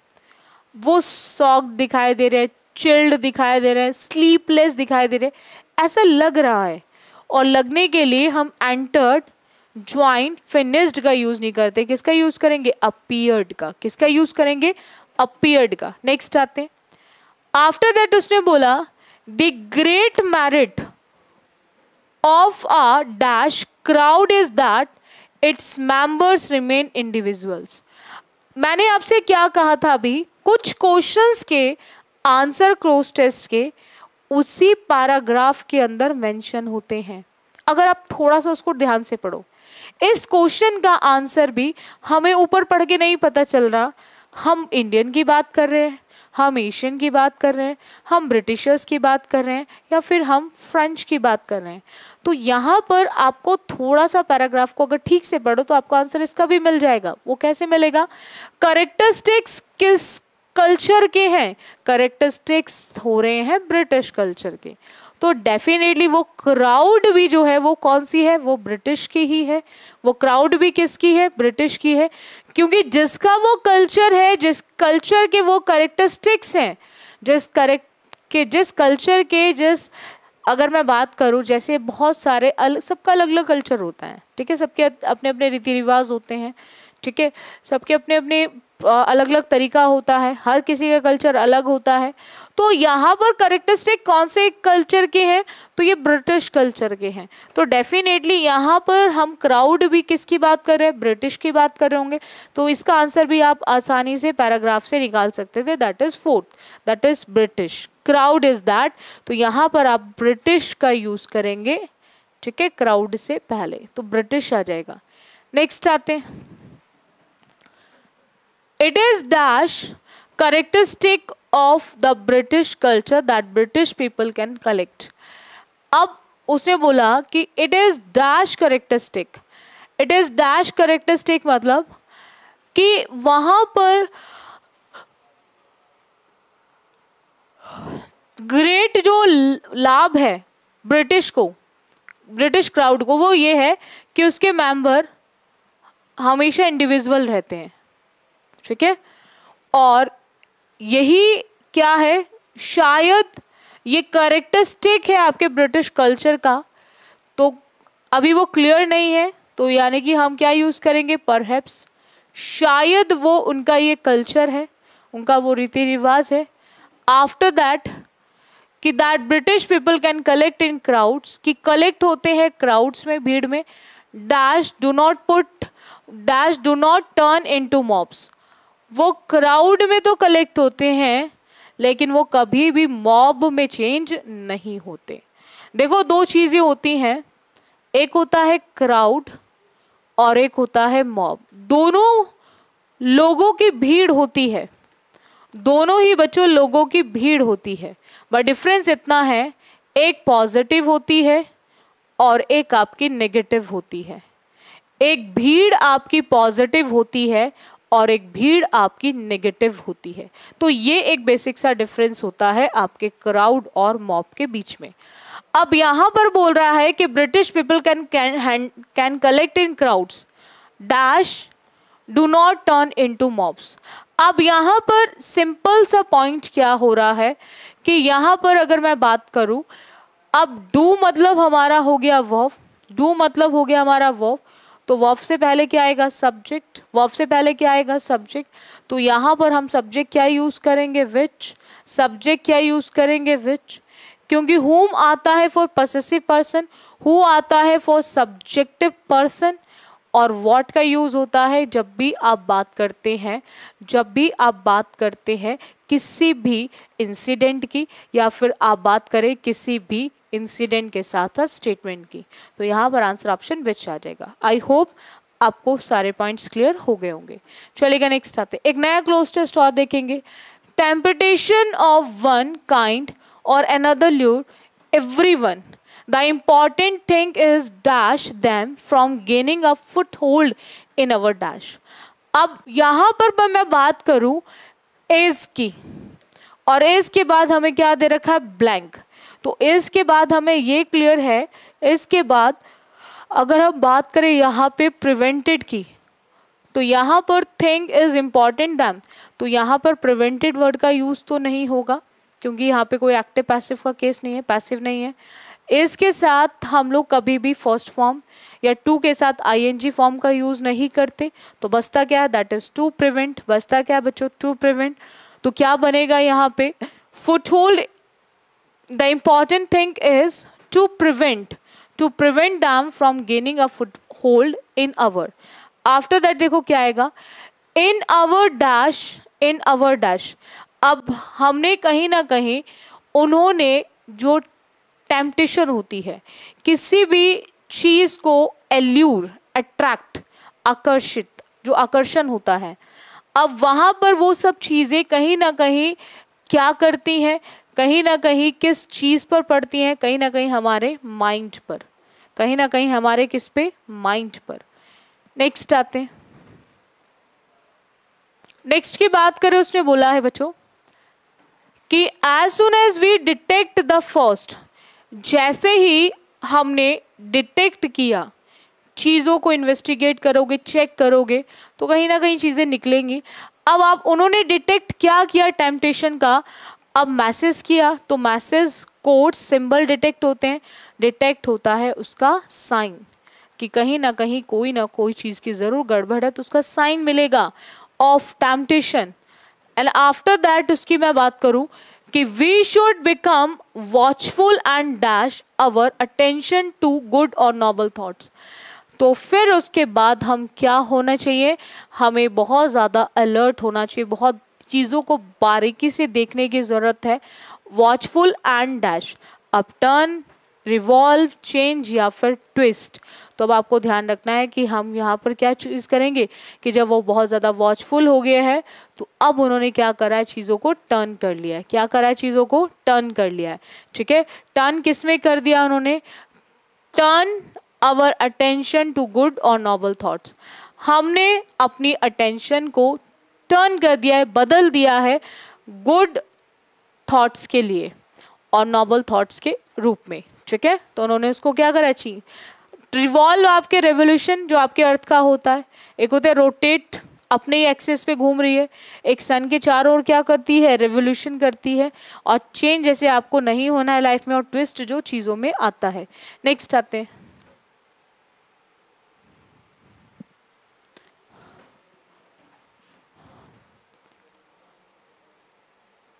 वो शॉक्ड दिखाई दे रहे हैं, चिल्ड दिखाई दे रहे हैं, स्लीपलेस दिखाई दे रहे हैं, ऐसा लग रहा है। और लगने के लिए हम एंटर्ड, ज्वाइंट, फिनिश्ड का यूज नहीं करते, किसका यूज करेंगे, अपीयर्ड का। किसका यूज करेंगे, अपीयर्ड का। नेक्स्ट आते हैं। आफ्टर दैट उसने बोला the great merit of a dash crowd is that its members remain individuals. मैंने आपसे क्या कहा था अभी, कुछ क्वेश्चंस के आंसर क्लोज टेस्ट के उसी पैराग्राफ के अंदर मेंशन होते हैं। अगर आप थोड़ा सा उसको ध्यान से पढ़ो, इस क्वेश्चन का आंसर भी हमें ऊपर पढ़ के नहीं पता चल रहा, हम इंडियन की बात कर रहे हैं, हम एशियन की बात कर रहे हैं, हम ब्रिटिशर्स की बात कर रहे हैं, या फिर हम फ्रेंच की बात कर रहे हैं। तो यहाँ पर आपको थोड़ा सा पैराग्राफ को अगर ठीक से पढ़ो तो आपको आंसर इसका भी मिल जाएगा। वो कैसे मिलेगा, कैरेक्टरिस्टिक्स किस कल्चर के हैं, कैरेक्टरिस्टिक्स हो रहे हैं ब्रिटिश कल्चर के। तो डेफिनेटली वो क्राउड भी जो है वो कौन सी है, वो ब्रिटिश की ही है। वो क्राउड भी किसकी है, ब्रिटिश की है, क्योंकि जिसका वो कल्चर है, जिस कल्चर के वो कैरेक्टरिस्टिक्स हैं, जिस कल्चर के अगर मैं बात करूं, जैसे बहुत सारे सबका अलग अलग कल्चर होता है, ठीक है, सबके अपने अपने रीति रिवाज होते हैं, ठीक है, सबके अपने अपने अलग अलग तरीका होता है, हर किसी का कल्चर अलग होता है। तो यहाँ पर कैरेक्टरिस्टिक कौन से कल्चर के हैं, तो ये ब्रिटिश कल्चर के हैं। तो डेफिनेटली यहाँ पर हम क्राउड भी किसकी बात कर रहे हैं, ब्रिटिश की बात कर रहे होंगे। तो इसका आंसर भी आप आसानी से पैराग्राफ से निकाल सकते थे, that is fourth, that is British. Crowd is that, तो यहाँ पर आप ब्रिटिश का यूज करेंगे, ठीक है, क्राउड से पहले, तो ब्रिटिश आ जाएगा। नेक्स्ट आते हैं। It is dash characteristic of the British culture that British people can collect. अब उसने बोला कि it is dash characteristic. It is dash characteristic मतलब कि वहां पर ग्रेट जो लाभ है ब्रिटिश को, ब्रिटिश क्राउड को, वो ये है कि उसके मेंबर हमेशा इंडिविजुअल रहते हैं, ठीक है। और यही क्या है, शायद ये कैरेक्टरिस्टिक है आपके ब्रिटिश कल्चर का। तो अभी वो क्लियर नहीं है, तो यानी कि हम क्या यूज करेंगे, परहैप्स, शायद वो उनका ये कल्चर है, उनका वो रीति रिवाज है। आफ्टर दैट कि that British people can collect in crowds, कि कलेक्ट होते हैं क्राउड्स में, भीड़ में। Dash do not turn into mobs, वो क्राउड में तो कलेक्ट होते हैं लेकिन वो कभी भी मॉब में चेंज नहीं होते। देखो, दो चीजें होती हैं, एक होता है क्राउड और एक होता है मॉब। दोनों लोगों की भीड़ होती है, दोनों ही बच्चों लोगों की भीड़ होती है, बट डिफरेंस इतना है, एक पॉजिटिव होती है और एक आपकी नेगेटिव होती है। एक भीड़ आपकी पॉजिटिव होती है और एक भीड़ आपकी नेगेटिव होती है। तो ये एक बेसिक सा डिफरेंस होता है आपके क्राउड और मॉब के बीच में। अब यहां पर बोल रहा है कि British people can collect in crowds dash do not turn into mobs. अब यहां पर सिंपल सा पॉइंट क्या हो रहा है कि यहां पर अगर मैं बात करूं, अब डू मतलब हमारा हो गया वर्ब, डू मतलब हो गया हमारा वर्ब, तो वर्ब से पहले क्या आएगा सब्जेक्ट, वर्ब से पहले क्या आएगा सब्जेक्ट, तो यहाँ पर हम सब्जेक्ट क्या यूज करेंगे विच, सब्जेक्ट क्या यूज करेंगे विच, क्योंकि हुम आता है फॉर पॉसेसिव पर्सन, हु आता है फॉर सब्जेक्टिव पर्सन, और व्हाट का यूज होता है जब भी आप बात करते हैं, जब भी आप बात करते हैं किसी भी इंसिडेंट की, या फिर आप बात करें किसी भी इंसिडेंट के साथ स्टेटमेंट की, तो यहाँ पर आंसर ऑप्शन विच आ जाएगा। आई होप आपको सारे पॉइंट्स क्लियर हो गए होंगे। चलिएगा नेक्स्ट आते, एक नया क्लोज टेस्ट और देखेंगे। टेम्पटेशन ऑफ वन काइंड और another lure everyone, the important thing is dash them from gaining a foothold in our dash। अब यहां पर मैं बात करूं is की, और is के बाद हमें क्या दे रखा है ब्लैंक, तो is के बाद हमें ये क्लियर है, इसके बाद अगर हम बात करें यहाँ पे प्रिवेंटेड की, तो यहाँ पर थिंग इज इम्पॉर्टेंट दैम, तो यहाँ पर प्रिवेंटेड वर्ड का यूज तो नहीं होगा क्योंकि यहाँ पे कोई एक्टिव पैसिव का केस नहीं है, पैसिव नहीं है। इसके साथ हम लोग कभी भी फर्स्ट फॉर्म या टू के साथ आईएनजी फॉर्म का यूज नहीं करते, तो बचता क्या है दैट इज टू प्रिवेंट, बचता क्या है बच्चों टू प्रिवेंट, तो क्या बनेगा यहाँ पे foothold, the important thing is to prevent them from gaining a foothold in our. After that देखो क्या आएगा इन अवर डैश, इन अवर डैश। अब हमने कहीं ना कहीं उन्होंने जो टेम्पटेशन होती है किसी भी चीज को एल्यूर, अट्रैक्ट, आकर्षित, जो आकर्षण होता है, अब वहां पर वो सब चीजें कहीं ना कहीं क्या करती हैं, कहीं ना कहीं किस चीज पर पड़ती हैं, कहीं ना कहीं हमारे माइंड पर, कहीं ना कहीं हमारे किस पे माइंड पर। नेक्स्ट आते हैं, नेक्स्ट की बात करें, उसने बोला है बच्चों कि as soon as we detect the first, जैसे ही हमने डिटेक्ट किया, चीज़ों को इन्वेस्टिगेट करोगे, चेक करोगे, तो कहीं ना कहीं चीज़ें निकलेंगी। अब आप उन्होंने डिटेक्ट क्या किया टेम्पटेशन का, अब मैसेज किया, तो मैसेज कोड सिंबल डिटेक्ट होते हैं, डिटेक्ट होता है उसका साइन, कि कहीं ना कोई चीज़ की ज़रूर गड़बड़ है, तो उसका साइन मिलेगा of temptation. And after that उसकी मैं बात करूं कि we should become watchful and dash our attention to good और नोबल थॉट्स, तो फिर उसके बाद हम क्या होना चाहिए, हमें बहुत ज़्यादा अलर्ट होना चाहिए, बहुत चीज़ों को बारीकी से देखने की ज़रूरत है। Watchful and dash, up turn, revolve, change या फिर ट्विस्ट, तो अब आपको ध्यान रखना है कि हम यहाँ पर क्या चीज़ करेंगे कि जब वो बहुत ज़्यादा वॉचफुल हो गया है, तो अब उन्होंने क्या करा है, चीज़ों को टर्न कर लिया है, क्या करा है, चीज़ों को टर्न कर लिया है। ठीक है, टर्न किस में कर दिया उन्होंने, turn our attention to good और नोबल थॉट्स, हमने अपनी अटेंशन को टर्न कर दिया है, बदल दिया है गुड थॉट्स के लिए और नोबल थॉट्स के रूप में। ठीक है, तो उन्होंने उसको क्या करा, चाहिए रिवॉल्व, आपके रेवोल्यूशन जो आपके अर्थ का होता है, एक होता है रोटेट, अपने ही एक्सेस पे घूम रही है, एक सन के चारों ओर क्या करती है, रेवोल्यूशन करती है, और चेंज जैसे आपको नहीं होना है लाइफ में, और ट्विस्ट जो चीजों में आता है। नेक्स्ट आते हैं,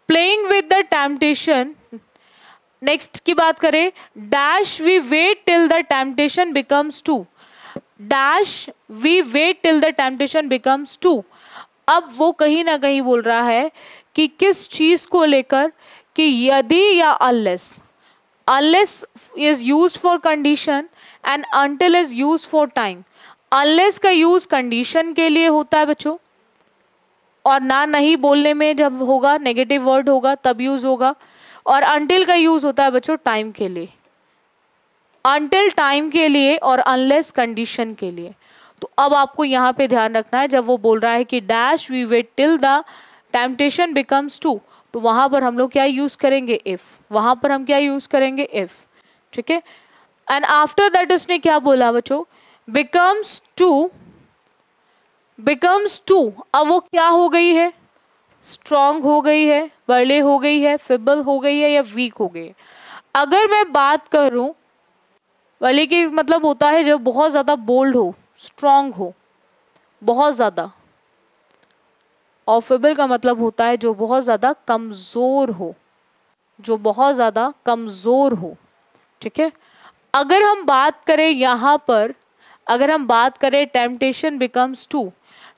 playing with the temptation. Next की बात करें, dash we wait till the temptation becomes to, dash we wait till the temptation becomes to. अब वो कहीं ना कहीं बोल रहा है कि किस चीज को लेकर, कि यदि या unless, unless is used for condition and until is used for time. Unless का यूज कंडीशन के लिए होता है बच्चों, और ना नहीं बोलने में जब होगा, नेगेटिव वर्ड होगा तब यूज होगा, और अनटिल का यूज होता है बच्चों टाइम के लिए, अनटिल टाइम के लिए, और अनलेस कंडीशन के लिए। तो अब आपको यहाँ पे ध्यान रखना है, जब वो बोल रहा है कि dash we wait till the temptation becomes to, तो वहां पर हम लोग क्या यूज करेंगे, इफ, वहां पर हम क्या यूज करेंगे, इफ। ठीक है, एंड आफ्टर दैट उसने क्या बोला बच्चों, बिकम्स टू, बिकम्स टू। अब वो क्या हो गई है, स्ट्रॉन्ग हो गई है, बड़े हो गई है, फिबल हो गई है, या वीक हो गई है। अगर मैं बात करूं वाले की मतलब होता है जब बहुत ज़्यादा बोल्ड हो, स्ट्रांग हो, बहुत ज़्यादा। और फेबल का मतलब होता है जो बहुत ज़्यादा कमज़ोर हो, जो बहुत ज़्यादा कमज़ोर हो। ठीक है, अगर हम बात करें यहाँ पर, अगर हम बात करें टेम्पटेशन बिकम्स टू,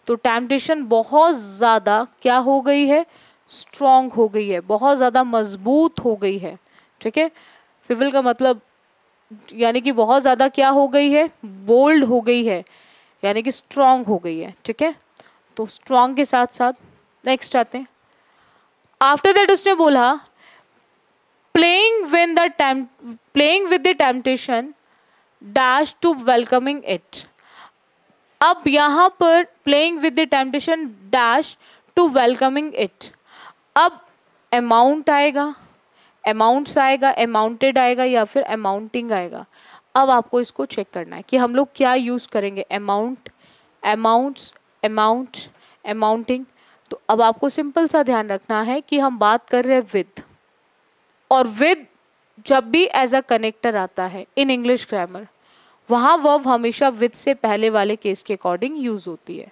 तो टेम्पटेशन बहुत ज़्यादा क्या हो गई है, स्ट्रॉन्ग हो गई है, बहुत ज़्यादा मजबूत हो गई है। ठीक है, फेबल का मतलब यानी कि बहुत ज़्यादा क्या हो गई है, बोल्ड हो गई है, यानी कि स्ट्रॉन्ग हो गई है। ठीक है, तो स्ट्रॉन्ग के साथ साथ नेक्स्ट आते हैं। आफ्टर दैट उसने बोला playing with the temptation dash to welcoming it. अब यहाँ पर playing with the temptation dash to welcoming it, अब अमाउंट आएगा, अमाउंट्स आएगा, अमाउंटेड आएगा या फिर अमाउंटिंग आएगा। अब आपको इसको चेक करना है कि हम लोग क्या यूज़ करेंगे, अमाउंट, अमाउंट्स, अमाउंट, अमाउंटिंग। तो अब आपको सिंपल सा ध्यान रखना है कि हम बात कर रहे हैं विद, और विद जब भी एज अ कनेक्टर आता है इन इंग्लिश ग्रामर, वहाँ वर्ब हमेशा विद से पहले वाले केस के अकॉर्डिंग यूज होती है।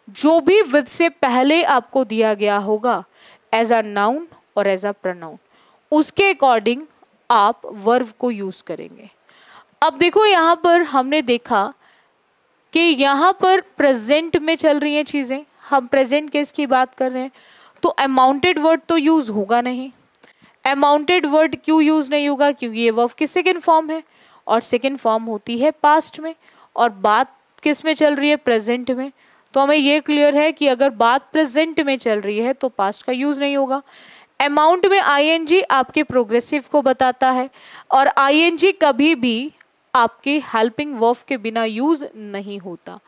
जो भी विद से पहले आपको दिया गया होगा एज अ नाउन और एज अ प्रोनाउन, उसके अकॉर्डिंग आप वर्ब को यूज करेंगे। अब देखो यहाँ पर हमने देखा कि यहाँ पर प्रेजेंट में चल रही हैं चीजें, हम प्रेजेंट केस की बात कर रहे हैं, तो अमाउंटेड वर्ड तो यूज होगा नहीं। अमाउंटेड वर्ड क्यों यूज नहीं होगा, क्योंकि ये वर्ब की सेकेंड फॉर्म है, और सेकेंड फॉर्म होती है पास्ट में, और बात किस में चल रही है, प्रेजेंट में। तो हमें ये क्लियर है कि अगर बात प्रेजेंट में चल रही है तो पास्ट का यूज नहीं होगा। अमाउंट में आईएनजी आपके प्रोग्रेसिव को बताता है, और आईएनजी कभी भी आपके हेल्पिंग वर्ब के बिना यूज नहीं होता।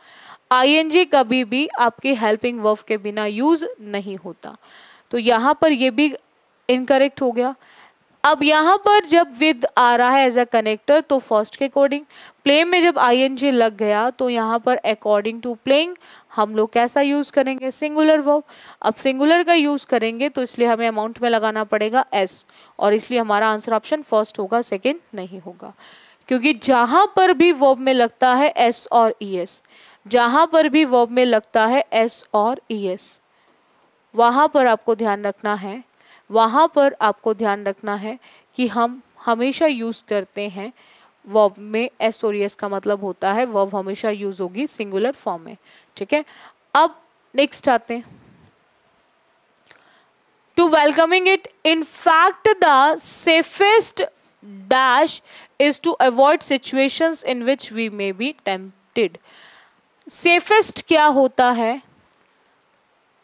आईएनजी कभी भी आपके हेल्पिंग वर्ब के बिना यूज नहीं होता। तो यहाँ पर ये भी इनकरेक्ट हो गया। अब यहाँ पर जब विद आ रहा है एज अ कनेक्टर, तो फर्स्ट के अकॉर्डिंग, प्ले में जब आईएनजी लग गया तो यहाँ पर अकॉर्डिंग टू प्लेइंग हम लोग कैसा यूज करेंगे, सिंगुलर वर्ब। अब सिंगुलर का यूज करेंगे तो इसलिए हमें अमाउंट में लगाना पड़ेगा एस, और इसलिए हमारा आंसर ऑप्शन फर्स्ट होगा, सेकेंड नहीं होगा। क्योंकि जहां पर भी वर्ब में लगता है एस और ईएस, जहां पर भी वर्ब में लगता है एस और ईएस, वहां पर आपको ध्यान रखना है, वहां पर आपको ध्यान रखना है कि हम हमेशा यूज करते हैं वर्ब में एस और ईएस का मतलब होता है वर्ब हमेशा यूज होगी सिंगुलर फॉर्म में। ठीक है, अब नेक्स्ट आते हैं to welcoming it. In fact the safest dash is to avoid situations in which we may be tempted। Safest क्या होता है,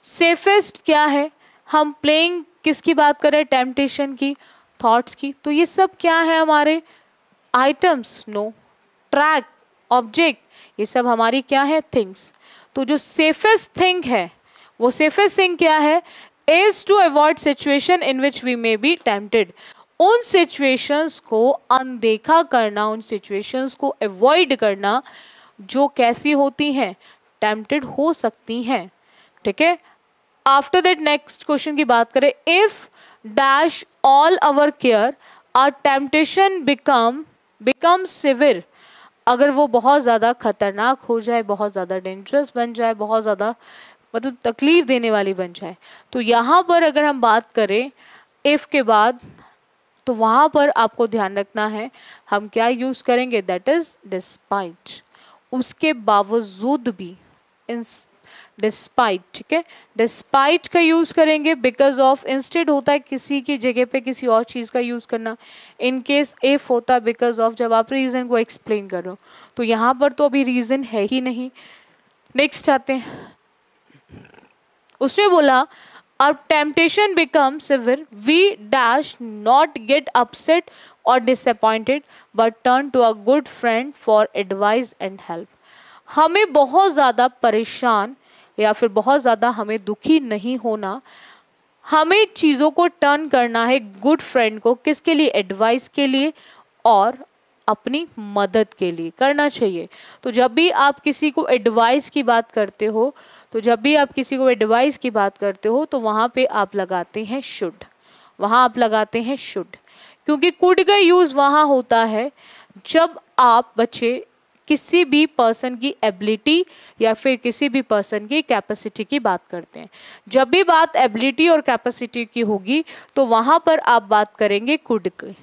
सेफेस्ट क्या है, हम प्लेइंग किसकी बात कर रहे हैं, टेम्पटेशन की, थॉट्स की। तो ये सब क्या है हमारे आइटम्स, नो, ट्रैक, ऑब्जेक्ट, ये सब हमारी क्या है, थिंग्स। तो जो सेफेस्ट थिंग है, वो सेफेस्ट थिंग क्या है, is to avoid situation in which we may be tempted. उन सिचुएशंस को अनदेखा करना, उन सिचुएशंस को अवॉइड करना जो कैसी होती हैं, टेम्पटेड हो सकती हैं। ठीक है, आफ्टर दैट नेक्स्ट क्वेश्चन की बात करें, if dash all our care are temptation become severe. अगर वो बहुत ज़्यादा खतरनाक हो जाए, बहुत ज़्यादा डेंजरस बन जाए, बहुत ज़्यादा मतलब तकलीफ देने वाली बन जाए, तो यहाँ पर अगर हम बात करें इफ के बाद, तो वहाँ पर आपको ध्यान रखना है हम क्या यूज़ करेंगे, दैट इज डिस्पाइट। उसके बावजूद भी, इन डिस्पाइट, ठीक है, डिस्पाइट का यूज़ करेंगे। बिकॉज ऑफ इंस्टेड होता है किसी की जगह पे किसी और चीज़ का यूज़ करना। इन केस इफ होता है बिकॉज ऑफ, जब आप रीज़न को एक्सप्लेन कर रहे हो। तो यहाँ पर तो अभी रीज़न है ही नहीं। नेक्स्ट आते हैं, उसने बोला our temptation becomes severe, we dash not get upset or disappointed but turn to a good friend for advice and help। हमें बहुत ज़्यादा परेशान या फिर बहुत ज़्यादा हमें दुखी नहीं होना, हमें चीज़ों को टर्न करना है गुड फ्रेंड को, किसके लिए, एडवाइस के लिए और अपनी मदद के लिए करना चाहिए। तो जब भी आप किसी को एडवाइस की बात करते हो, तो जब भी आप किसी को एडवाइस की बात करते हो तो वहाँ पे आप लगाते हैं शुड, वहाँ आप लगाते हैं शुड। क्योंकि कुड का यूज़ वहाँ होता है जब आप बच्चे किसी भी पर्सन की एबिलिटी या फिर किसी भी पर्सन की कैपेसिटी की बात करते हैं। जब भी बात एबिलिटी और कैपेसिटी की होगी तो वहां पर आप बात करेंगे कुड की।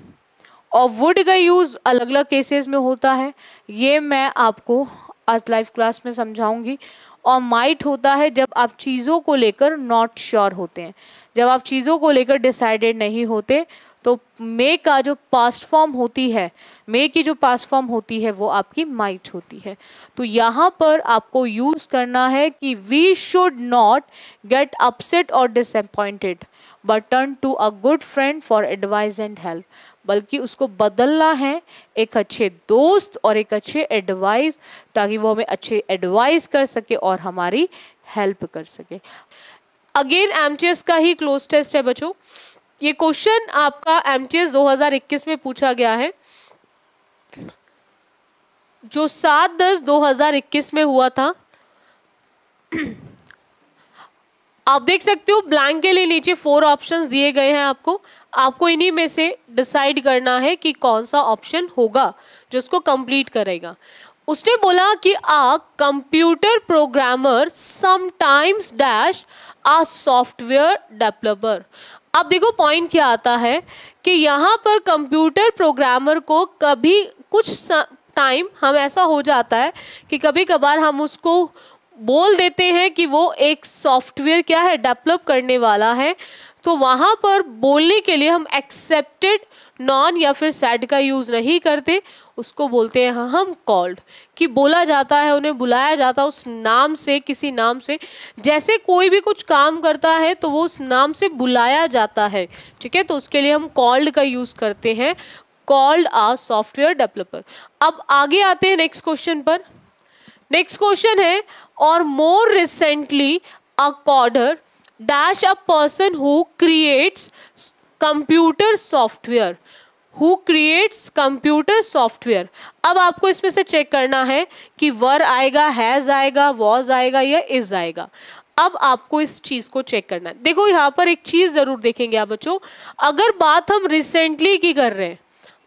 और वुड का यूज अलग अलग केसेस में होता है, ये मैं आपको आज लाइव क्लास में समझाऊंगी। और माइट होता है जब आप चीज़ों को लेकर नॉट श्योर होते हैं, जब आप चीज़ों को लेकर डिसाइडेड नहीं होते। तो मे का जो पास्ट फॉर्म होती है, मे की जो पास्ट फॉर्म होती है वो आपकी माइट होती है। तो यहाँ पर आपको यूज करना है कि we should not get upset और disappointed but turn to a good friend for advice and help, बल्कि उसको बदलना है एक अच्छे दोस्त और एक अच्छे एडवाइस, ताकि वो हमें अच्छे एडवाइस कर सके और हमारी हेल्प कर सके। अगेन एमटीएस का ही क्लोज टेस्ट है बच्चों। ये क्वेश्चन आपका एमटीएस 2021 में पूछा गया है, जो 7/10/2021 में हुआ था। आप देख सकते हो ब्लैंक के लिए नीचे 4 ऑप्शंस दिए गए हैं आपको इन्हीं में से डिसाइड करना है कि कौन सा ऑप्शन होगा जो उसको कंप्लीट करेगा। उसने बोला कि आ कंप्यूटर प्रोग्रामर समटाइम्स डैश आ सॉफ्टवेयर डेवलपर। अब देखो पॉइंट क्या आता है कि यहाँ पर कंप्यूटर प्रोग्रामर को कभी कुछ टाइम हम ऐसा हो जाता है कि कभी कभार हम उसको बोल देते हैं कि वो एक सॉफ्टवेयर क्या है, डेवलप करने वाला है। तो वहाँ पर बोलने के लिए हम एक्सेप्टेड, नॉन या फिर सैड का यूज़ नहीं करते, उसको बोलते हैं हम कॉल्ड, कि बोला जाता है, उन्हें बुलाया जाता है उस नाम से, किसी नाम से। जैसे कोई भी कुछ काम करता है तो वो उस नाम से बुलाया जाता है, ठीक है। तो उसके लिए हम कॉल्ड का यूज़ करते हैं, कॉल्ड आ सॉफ्टवेयर डेवलपर। अब आगे आते हैं नेक्स्ट क्वेश्चन पर। नेक्स्ट क्वेश्चन है, और more recently a coder dash a person who creates computer software, who creates computer software. अब आपको इसमें से चेक करना है कि वर आएगा, हैज आएगा, वॉज आएगा या इज आएगा। अब आपको इस चीज को चेक करना है। देखो यहाँ पर एक चीज जरूर देखेंगे आप बच्चों, अगर बात हम रिसेंटली की कर रहे हैं,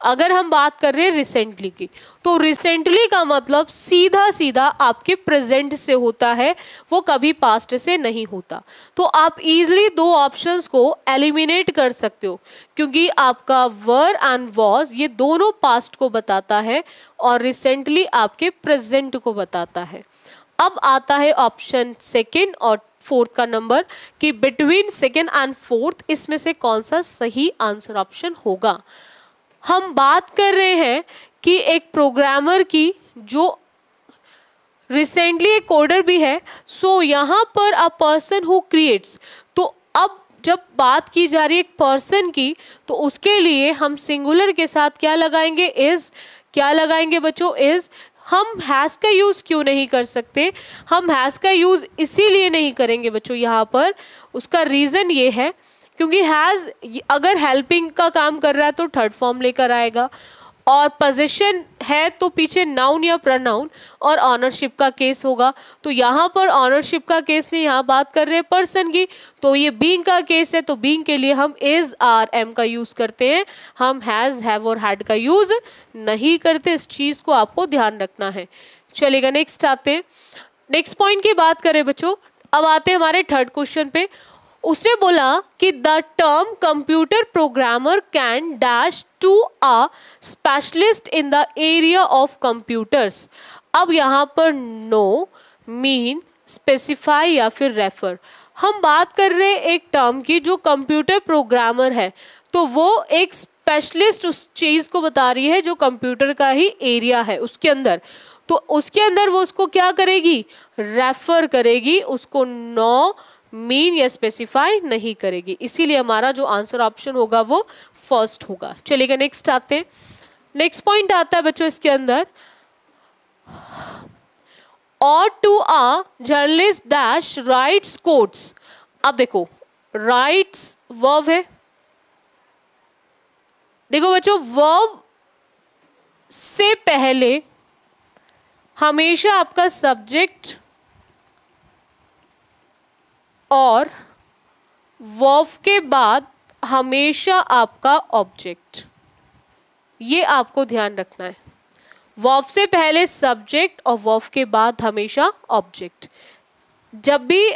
अगर हम बात कर रहे हैं रिसेंटली की, तो रिसेंटली का मतलब सीधा सीधा आपके प्रेजेंट से होता है, वो कभी पास्ट से नहीं होता। तो आप इजीली 2 ऑप्शंस को एलिमिनेट कर सकते हो, क्योंकि आपका वर एंड वॉज ये दोनों पास्ट को बताता है और रिसेंटली आपके प्रेजेंट को बताता है। अब आता है ऑप्शन सेकेंड और 4th का नंबर, कि बिटवीन सेकेंड एंड 4th इसमें से कौन सा सही आंसर ऑप्शन होगा। हम बात कर रहे हैं कि एक प्रोग्रामर की जो रिसेंटली एक कोडर भी है, सो यहाँ पर अ पर्सन हु क्रिएट्स। तो अब जब बात की जा रही है एक पर्सन की, तो उसके लिए हम सिंगुलर के साथ क्या लगाएंगे, इज। क्या लगाएंगे बच्चों, इज। हम हैज का यूज क्यों नहीं कर सकते, हम हैज का यूज इसीलिए नहीं करेंगे बच्चों यहाँ पर, उसका रीजन ये है क्योंकि हैज अगर हेल्पिंग का काम कर रहा है तो थर्ड फॉर्म लेकर आएगा, और पोजीशन है तो पीछे नाउन या प्रोनाउन और ऑनरशिप का केस होगा। तो यहाँ पर ऑनरशिप का केस नहीं, यहाँ बात कर रहे हैं पर्सन की, तो ये बीइंग का केस है, तो बीइंग के लिए हम इज, आर, एम का यूज करते हैं, हम हैज, हैव और हैड का यूज नहीं करते। इस चीज को आपको ध्यान रखना है। चलेगा, नेक्स्ट आते हैं। नेक्स्ट पॉइंट की बात करें बच्चों, अब आते हैं हमारे थर्ड क्वेश्चन पे। उसने बोला कि the term computer programmer can dash to a specialist in the area of computers. अब यहाँ पर नो, मीन, स्पेसिफाई या फिर रेफर, हम बात कर रहे हैं एक टर्म की जो कंप्यूटर प्रोग्रामर है, तो वो एक स्पेशलिस्ट उस चीज को बता रही है जो कंप्यूटर का ही एरिया है उसके अंदर। तो उसके अंदर वो उसको क्या करेगी, रेफर करेगी, उसको नो, मीन या स्पेसिफाई नहीं करेगी। इसीलिए हमारा जो आंसर ऑप्शन होगा वो फर्स्ट होगा। चलिएगा, नेक्स्ट आते हैं। नेक्स्ट पॉइंट आता है बच्चों इसके अंदर, और to a journalist dash writes quotes. अब देखो राइट्स वर्ब है, देखो बच्चों वर्ब से पहले हमेशा आपका सब्जेक्ट और वर्ब के बाद हमेशा आपका ऑब्जेक्ट, ये आपको ध्यान रखना है। वर्ब से पहले सब्जेक्ट और वर्ब के बाद हमेशा ऑब्जेक्ट। जब भी,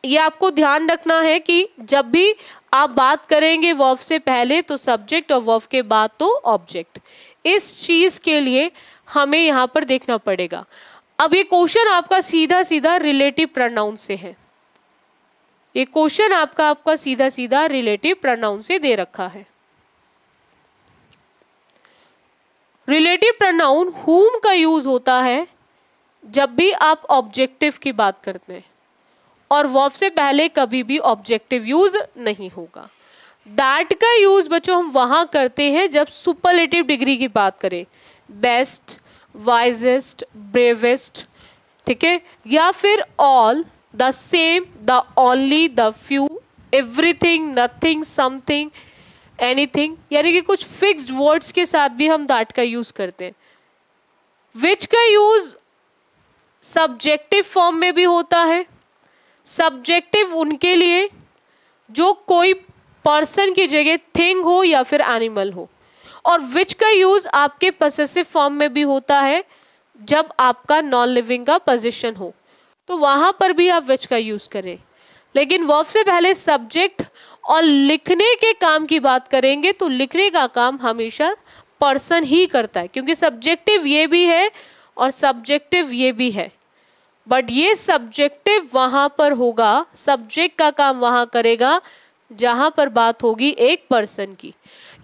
ये आपको ध्यान रखना है कि जब भी आप बात करेंगे वर्ब से पहले तो सब्जेक्ट और वर्ब के बाद तो ऑब्जेक्ट। इस चीज के लिए हमें यहाँ पर देखना पड़ेगा। अब ये क्वेश्चन आपका सीधा सीधा रिलेटिव प्रोनाउन से है। ये क्वेश्चन आपका सीधा सीधा रिलेटिव प्रोनाउन से दे रखा है। रिलेटिव प्रोनाउन whom का यूज होता है जब भी आप ऑब्जेक्टिव की बात करते हैं, और वर्ब से पहले कभी भी ऑब्जेक्टिव यूज नहीं होगा। दैट का यूज बच्चों हम वहां करते हैं जब सुपरलेटिव डिग्री की बात करें, बेस्ट, वाइजेस्ट, ब्रेवेस्ट, ठीक है, या फिर all, the same, the only, the few, everything, nothing, something, anything, यानी कि कुछ फिक्स्ड वर्ड्स के साथ भी हम दैट का यूज करते हैं। विच का यूज सब्जेक्टिव फॉर्म में भी होता है। सब्जेक्टिव उनके लिए जो कोई पर्सन की जगह थिंग हो या फिर एनिमल हो, और विच का यूज आपके पसेसिव फॉर्म में भी होता है जब आपका नॉन लिविंग का पोजीशन हो, तो वहां पर भी आप विच का यूज करें। लेकिन वर्ब से पहले सब्जेक्ट और लिखने के काम की बात करेंगे तो लिखने का काम हमेशा पर्सन ही करता है, क्योंकि सब्जेक्टिव ये भी है और सब्जेक्टिव ये भी है, बट ये सब्जेक्टिव वहां पर होगा, सब्जेक्ट का काम वहां करेगा जहां पर बात होगी एक पर्सन की।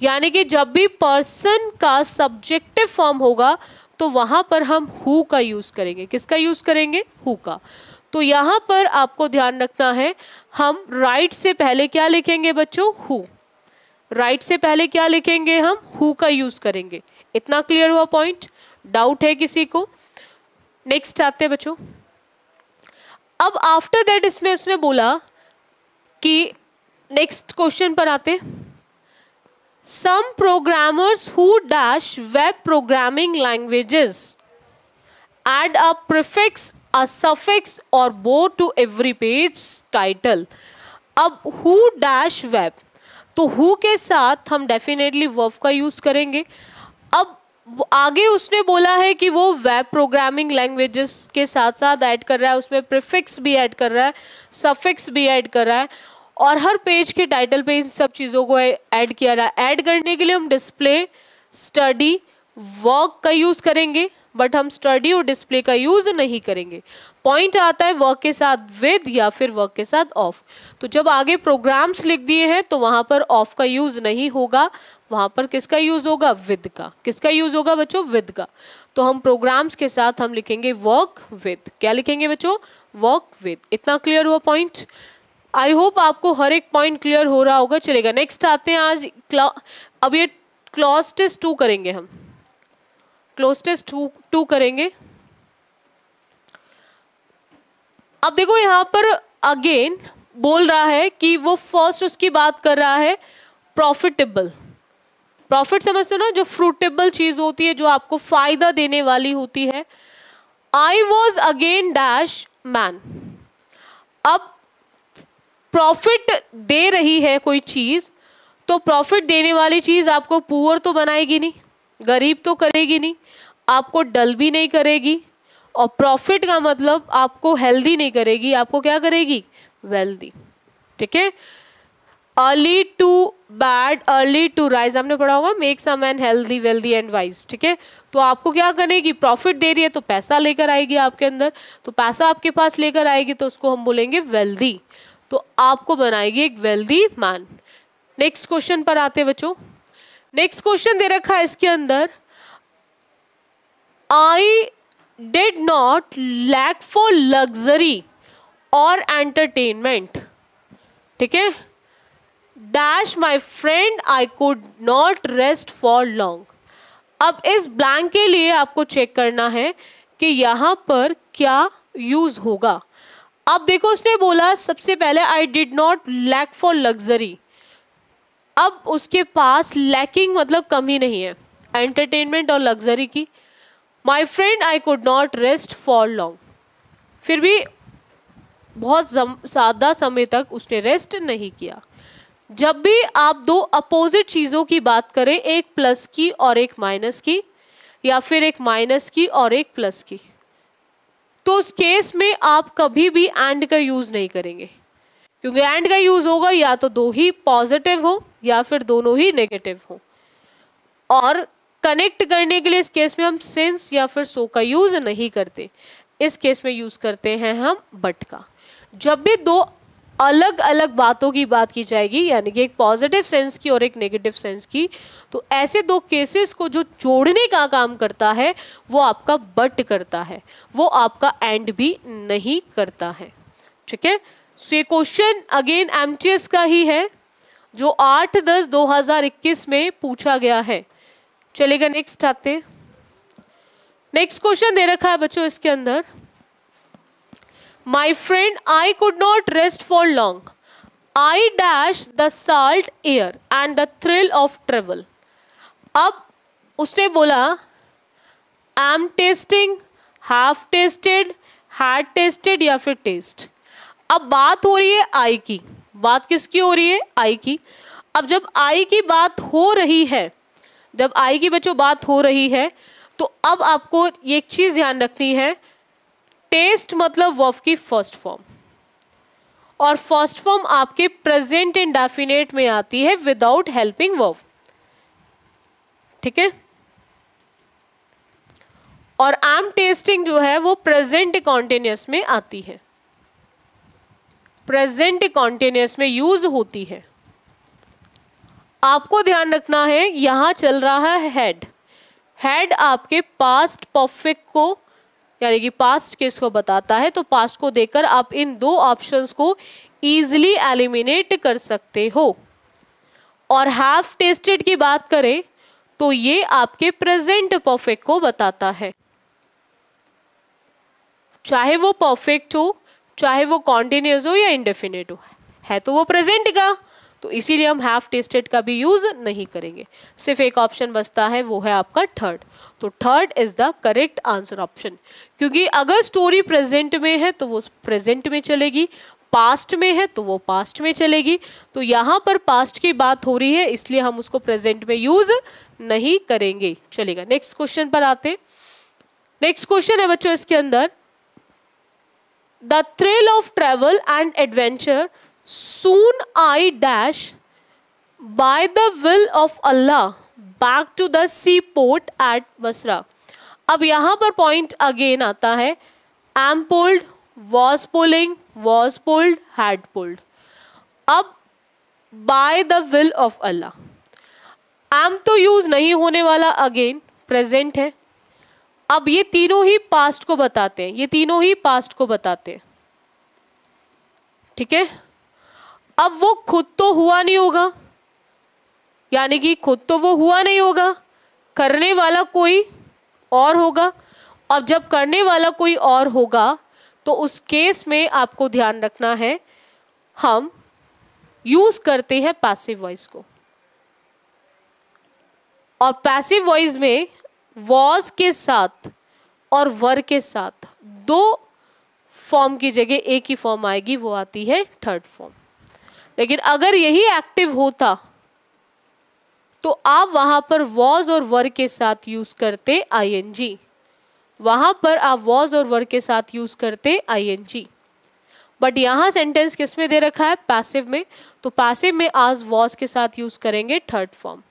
यानी कि जब भी पर्सन का सब्जेक्टिव फॉर्म होगा तो वहां पर हम हु का यूज करेंगे। किसका यूज करेंगे? हु का। तो यहां पर आपको ध्यान रखना है, हम राइट से पहले क्या लिखेंगे बच्चों? हु। राइट से पहले क्या लिखेंगे? हम हु का यूज करेंगे। इतना क्लियर हुआ पॉइंट? डाउट है किसी को? नेक्स्ट आते हैं बच्चों। अब आफ्टर दैट इसमें उसने बोला कि नेक्स्ट क्वेश्चन पर आते। Some programmers who dash web programming languages add a prefix, a suffix or both to every page title। अब who dash web, तो who के साथ हम डेफिनेटली verb का यूज करेंगे। अब आगे उसने बोला है कि वो वेब प्रोग्रामिंग लैंग्वेजेस के साथ साथ ऐड कर रहा है, उसमें प्रीफिक्स भी ऐड कर रहा है, सफिक्स भी ऐड कर रहा है, और हर पेज के टाइटल पे इन सब चीज़ों को ऐड किया रहा है। ऐड करने के लिए हम डिस्प्ले, स्टडी, वर्क का यूज़ करेंगे, बट हम स्टडी और डिस्प्ले का यूज़ नहीं करेंगे। पॉइंट आता है वर्क के साथ विद या फिर वर्क के साथ ऑफ। तो जब आगे प्रोग्राम्स लिख दिए हैं तो वहाँ पर ऑफ का यूज़ नहीं होगा, वहाँ पर किसका यूज़ होगा? विद का। किसका यूज़ होगा बच्चों? विद का। तो हम प्रोग्राम्स के साथ हम लिखेंगे वर्क विद। क्या लिखेंगे बच्चों? Work with. इतना क्लियर हुआ पॉइंट? आई होप आपको हर एक पॉइंट क्लियर हो रहा होगा। चलेगा, नेक्स्ट आते हैं। आज अब ये क्लॉज टेस्ट 2 करेंगे हम। क्लोज टेस्ट 2 करेंगे। अब देखो यहाँ पर अगेन बोल रहा है कि वो फर्स्ट उसकी बात कर रहा है प्रॉफिटेबल। प्रॉफिट समझते हो ना, जो फ्रूटेबल चीज होती है, जो आपको फायदा देने वाली होती है। I was again dash man. अब प्रॉफिट दे रही है कोई चीज, तो प्रॉफिट देने वाली चीज आपको पुअर तो बनाएगी नहीं, गरीब तो करेगी नहीं, आपको डल भी नहीं करेगी, और प्रॉफिट का मतलब आपको हेल्दी नहीं करेगी, आपको क्या करेगी? वेल्दी। ठीक है। Early to bed, early to rise, आपने पढ़ा होगा, make some man healthy, wealthy and wise. ठीक है। तो आपको क्या करेगी? प्रॉफिट दे रही है तो पैसा लेकर आएगी आपके अंदर, तो पैसा आपके पास लेकर आएगी तो उसको हम बोलेंगे वेल्दी। तो आपको बनाएगी एक वेल्दी मैन। नेक्स्ट क्वेश्चन पर आते हैं बच्चों। नेक्स्ट क्वेश्चन दे रखा है इसके अंदर, I did not lack for luxury और एंटरटेनमेंट। ठीक है। Dash my friend I could not rest for long. अब इस ब्लैंक के लिए आपको चेक करना है कि यहां पर क्या यूज होगा। अब देखो उसने बोला सबसे पहले I did not lack for luxury. अब उसके पास लैकिंग मतलब कमी नहीं है एंटरटेनमेंट और लग्जरी की। माई friend I could not rest for long, फिर भी बहुत ज़्यादा समय तक उसने रेस्ट नहीं किया। जब भी आप दो अपोजिट चीज़ों की बात करें, एक प्लस की और एक माइनस की, या फिर एक माइनस की और एक प्लस की, तो उस केस में आप कभी भी एंड का यूज नहीं करेंगे, क्योंकि एंड का यूज होगा या तो दो ही पॉजिटिव हो या फिर दोनों ही नेगेटिव हो। और कनेक्ट करने के लिए इस केस में हम सिंस या फिर सो का यूज नहीं करते, इस केस में यूज करते हैं हम बट का। जब भी दो अलग अलग बातों की बात की जाएगी, यानी कि एक पॉजिटिव सेंस की और एक नेगेटिव सेंस की, तो ऐसे दो केसेस को जो जोड़ने का काम करता है वो आपका बट करता है, वो आपका एंड भी नहीं करता है। ठीक है, सो ये क्वेश्चन अगेन एमटीएस का ही है जो 8/10/2021 में पूछा गया है। चलेगा, नेक्स्ट आते हैं। नेक्स्ट क्वेश्चन दे रखा है बच्चों इसके अंदर, My friend, I could not rest for long. I dashed the salt air and the thrill of travel. अब उसने बोला am tasting, have tasted, had tasted या फिर taste। अब बात हो रही है I की, बात किसकी हो रही है? I की। अब जब I की बात हो रही है, जब I की बच्चों बात हो रही है, तो अब आपको ये एक चीज ध्यान रखनी है, टेस्ट मतलब वर्ब की फर्स्ट फॉर्म, और फर्स्ट फॉर्म आपके प्रेजेंट इंडेफिनेट में आती है विदाउट हेल्पिंग वर्ब। ठीक है, और एम टेस्टिंग जो है वो प्रेजेंट कॉन्टिन्यूअस में आती है, प्रेजेंट कॉन्टिन्यूअस में यूज होती है। आपको ध्यान रखना है, यहां चल रहा है हेड। हेड आपके पास्ट परफेक्ट को यानी कि पास्ट केस को बताता है, तो पास्ट को देकर आप इन दो ऑप्शंस को इजीली एलिमिनेट कर सकते हो। और हैव टेस्टेड की बात करें तो ये आपके प्रेजेंट परफेक्ट को बताता है, चाहे वो परफेक्ट हो, चाहे वो कॉन्टिन्यूअस हो या इंडेफिनिट हो, है तो वो प्रेजेंट का, तो इसीलिए हम हैव टेस्टेड का भी यूज नहीं करेंगे। सिर्फ एक ऑप्शन बचता है, वो है आपका थर्ड। तो third is the correct answer option, क्योंकि अगर स्टोरी प्रेजेंट में है तो वो प्रेजेंट में चलेगी, पास्ट में है तो वो पास्ट में चलेगी। तो यहाँ पर पास्ट की बात हो रही है, इसलिए हम उसको प्रेजेंट में यूज नहीं करेंगे। चलेगा, नेक्स्ट क्वेश्चन पर आते। नेक्स्ट क्वेश्चन है बच्चों इसके अंदर, the thrill of travel and adventure soon I dash by the will of Allah back to the seaport at Basra। अब यहां पर पॉइंट अगेन आता है, am pulled, was pulling, was pulled, had pulled। अब by the will of Allah, am तो use नहीं होने वाला, अगेन प्रेजेंट है। अब ये तीनों ही पास्ट को बताते हैं, ये तीनों ही पास्ट को बताते हैं। ठीक है, अब वो खुद तो हुआ नहीं होगा, यानी कि खुद तो वो हुआ नहीं होगा, करने वाला कोई और होगा। अब जब करने वाला कोई और होगा तो उस केस में आपको ध्यान रखना है, हम यूज करते हैं पैसिव वॉइस को, और पैसिव वॉइस में वॉज के साथ और वर के साथ दो फॉर्म की जगह एक ही फॉर्म आएगी, वो आती है थर्ड फॉर्म। लेकिन अगर यही एक्टिव होता तो आप वहां पर वॉज और वर के साथ यूज करते आईएनजी, वहां पर आप वॉज और वर के साथ यूज करते आईएनजी। बट यहां सेंटेंस किस में दे रखा है? पैसिव में, तो पैसिव में आज वॉज के साथ यूज करेंगे थर्ड फॉर्म।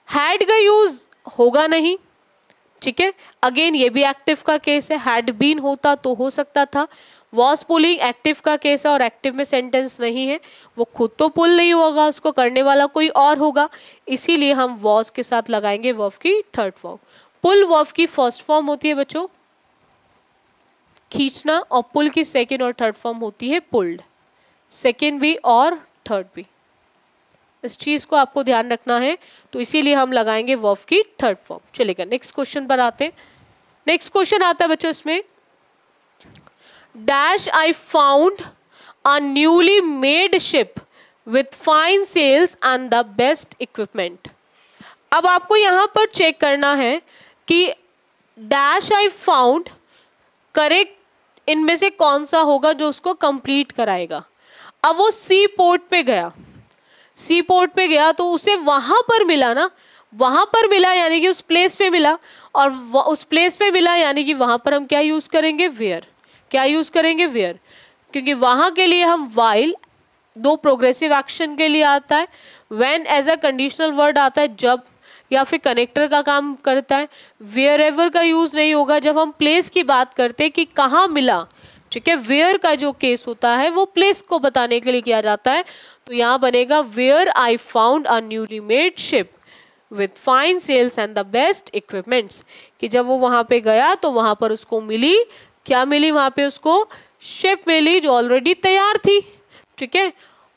हैड का यूज होगा नहीं, ठीक है, अगेन ये भी एक्टिव का केस है, हैड बीन होता तो हो सकता था। वॉज पुलिंग एक्टिव का केस है और एक्टिव में सेंटेंस नहीं है, वो खुद तो पुल नहीं होगा, उसको करने वाला कोई और होगा, इसीलिए हम वॉज के साथ लगाएंगे वर्ब की थर्ड फॉर्म। पुल वर्ब की फर्स्ट फॉर्म होती है बच्चों खींचना, और पुल की सेकेंड और थर्ड फॉर्म होती है पुल्ड, सेकेंड भी और थर्ड भी। इस चीज को आपको ध्यान रखना है, तो इसीलिए हम लगाएंगे वर्ब की थर्ड फॉर्म। चलेगा, नेक्स्ट क्वेश्चन पर आते हैं। नेक्स्ट क्वेश्चन आता है बच्चों इसमें, dash I found a newly made ship with fine sails and the best equipment. अब आपको यहां पर चेक करना है कि डैश आई फाउंड करेक्ट इनमें से कौन सा होगा जो उसको कंप्लीट कराएगा। अब वो सी पोर्ट पे गया, सी पोर्ट पे गया तो उसे वहां पर मिला ना वहां पर मिला यानी कि उस प्लेस पे मिला, और उस प्लेस पे मिला यानी कि वहां पर हम क्या यूज करेंगे, वेयर। क्या यूज करेंगे, वेयर, क्योंकि वहां के लिए हम वाइल दो प्रोग्रेसिव एक्शन के लिए आता है, when as a conditional word आता है जब, या फिर कनेक्टर का काम करता है। वेयर एवर का यूज नहीं होगा जब हम प्लेस की बात करते हैं कि कहाँ मिला, ठीक है। वेयर का जो केस होता है वो प्लेस को बताने के लिए किया जाता है, तो यहाँ बनेगा where I found a newly made ship with fine sails and the best equipments, कि जब वो वहां पे गया तो वहां पर उसको मिली, क्या मिली वहां पे उसको, शिप मिली जो ऑलरेडी तैयार थी, ठीक है,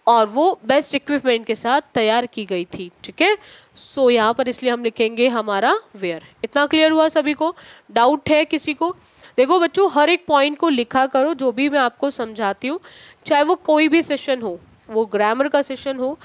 और वो बेस्ट इक्विपमेंट के साथ तैयार की गई थी, ठीक है। सो यहाँ पर इसलिए हम लिखेंगे हमारा वेयर। इतना क्लियर हुआ सभी को? डाउट है किसी को? देखो बच्चों, हर एक पॉइंट को लिखा करो जो भी मैं आपको समझाती हूँ, चाहे वो कोई भी सेशन हो, वो ग्रामर का सेशन हो,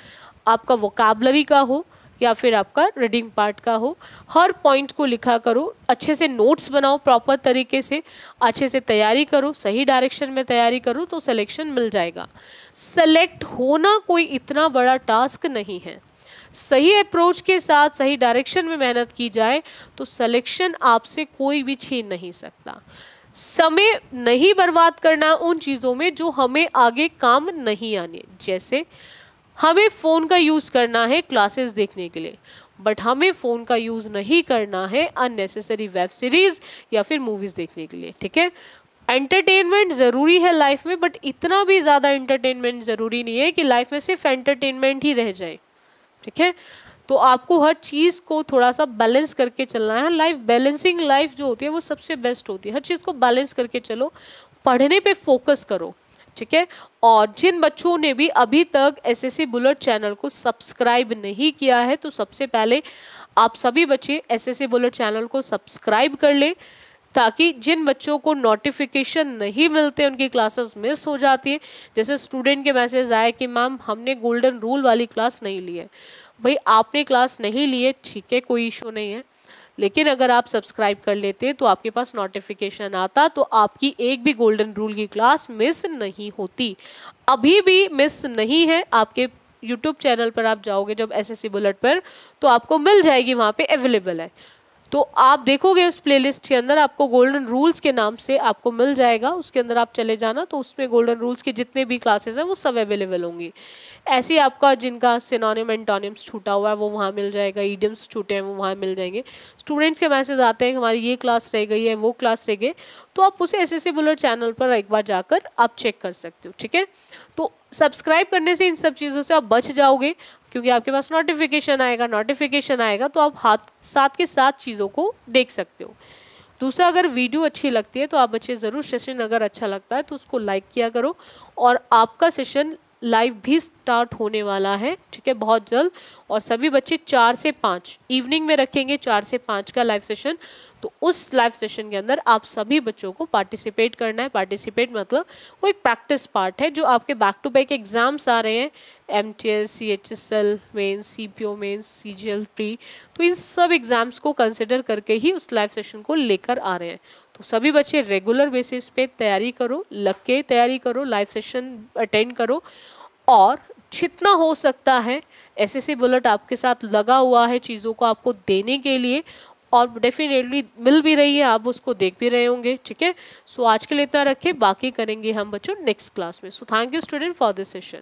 आपका वोकैबुलरी का हो, या फिर आपका रीडिंग पार्ट का हो, हर पॉइंट को लिखा करो, अच्छे से नोट्स बनाओ प्रॉपर तरीके से, अच्छे से तैयारी करो, सही डायरेक्शन में तैयारी करो तो सिलेक्शन मिल जाएगा। सेलेक्ट होना कोई इतना बड़ा टास्क नहीं है, सही अप्रोच के साथ सही डायरेक्शन में मेहनत की जाए तो सिलेक्शन आपसे कोई भी छीन नहीं सकता। समय नहीं बर्बाद करना उन चीज़ों में जो हमें आगे काम नहीं आने, जैसे हमें फ़ोन का यूज़ करना है क्लासेस देखने के लिए, बट हमें फ़ोन का यूज़ नहीं करना है अननेसेसरी वेब सीरीज़ या फिर मूवीज़ देखने के लिए, ठीक है। एंटरटेनमेंट ज़रूरी है लाइफ में, बट इतना भी ज़्यादा एंटरटेनमेंट ज़रूरी नहीं है कि लाइफ में सिर्फ एंटरटेनमेंट ही रह जाए, ठीक है। तो आपको हर चीज़ को थोड़ा सा बैलेंस करके चलना है। लाइफ बैलेंसिंग लाइफ जो होती है वो सबसे बेस्ट होती है। हर चीज़ को बैलेंस करके चलो, पढ़ने पे फोकस करो, ठीक है। और जिन बच्चों ने भी अभी तक एसएससी बुलेट चैनल को सब्सक्राइब नहीं किया है, तो सबसे पहले आप सभी बच्चे एसएससी बुलेट चैनल को सब्सक्राइब कर ले, ताकि जिन बच्चों को नोटिफिकेशन नहीं मिलते, उनकी क्लासेस मिस हो जाती है। जैसे स्टूडेंट के मैसेज आए कि मैम हमने गोल्डन रूल वाली क्लास नहीं ली है। भाई आपने क्लास नहीं ली है, ठीक है, कोई इशू नहीं है, लेकिन अगर आप सब्सक्राइब कर लेते तो आपके पास नोटिफिकेशन आता, तो आपकी एक भी गोल्डन रूल की क्लास मिस नहीं होती। अभी भी मिस नहीं है, आपके यूट्यूब चैनल पर आप जाओगे जब एसएससी बुलेट पर, तो आपको मिल जाएगी, वहाँ पे अवेलेबल है। तो आप देखोगे उस प्लेलिस्ट के अंदर आपको गोल्डन रूल्स के नाम से आपको मिल जाएगा, उसके अंदर आप चले जाना, तो उसमें गोल्डन रूल्स के जितने भी क्लासेस हैं वो सब अवेलेबल होंगी। ऐसे आपका जिनका सिनोनिम एंटोनिम्स छूटा हुआ है वो वहाँ मिल जाएगा, ईडियम्स छूटे हैं वो वहाँ मिल जाएंगे। स्टूडेंट्स के मैसेज आते हैं हमारी ये क्लास रह गई है, वो क्लास रह गई, तो आप उसे एसएससी बुलेट चैनल पर एक बार जाकर आप चेक कर सकते हो, ठीक है। तो सब्सक्राइब करने से इन सब चीज़ों से आप बच जाओगे, क्योंकि आपके पास नोटिफिकेशन आएगा तो आप साथ के साथ चीज़ों को देख सकते हो। दूसरा, अगर वीडियो अच्छी लगती है तो आप बच्चे ज़रूर, सेशन अगर अच्छा लगता है तो उसको लाइक किया करो, और आपका सेशन लाइव भी स्टार्ट होने वाला है, ठीक है, बहुत जल्द। और सभी बच्चे 4 से 5 इवनिंग में रखेंगे, 4 से 5 का लाइव सेशन। तो उस लाइव सेशन के अंदर आप सभी बच्चों को पार्टिसिपेट करना है। पार्टिसिपेट मतलब वो एक प्रैक्टिस पार्ट है, जो आपके बैक टू बैक एग्जाम्स आ रहे हैं, MTS, CHSL mains, CPO mains, CGL pre, तो इन सब एग्जाम्स को कंसिडर करके ही उस लाइव सेशन को लेकर आ रहे हैं। तो सभी बच्चे रेगुलर बेसिस पे तैयारी करो, लग के तैयारी करो, लाइव सेशन अटेंड करो, और जितना हो सकता है एसएससी बुलेट आपके साथ लगा हुआ है चीज़ों को आपको देने के लिए, और डेफिनेटली मिल भी रही है, आप उसको देख भी रहे होंगे, ठीक है। सो आज के लिए इतना रखें, बाकी करेंगे हम बच्चों नेक्स्ट क्लास में। So thank you student for this session.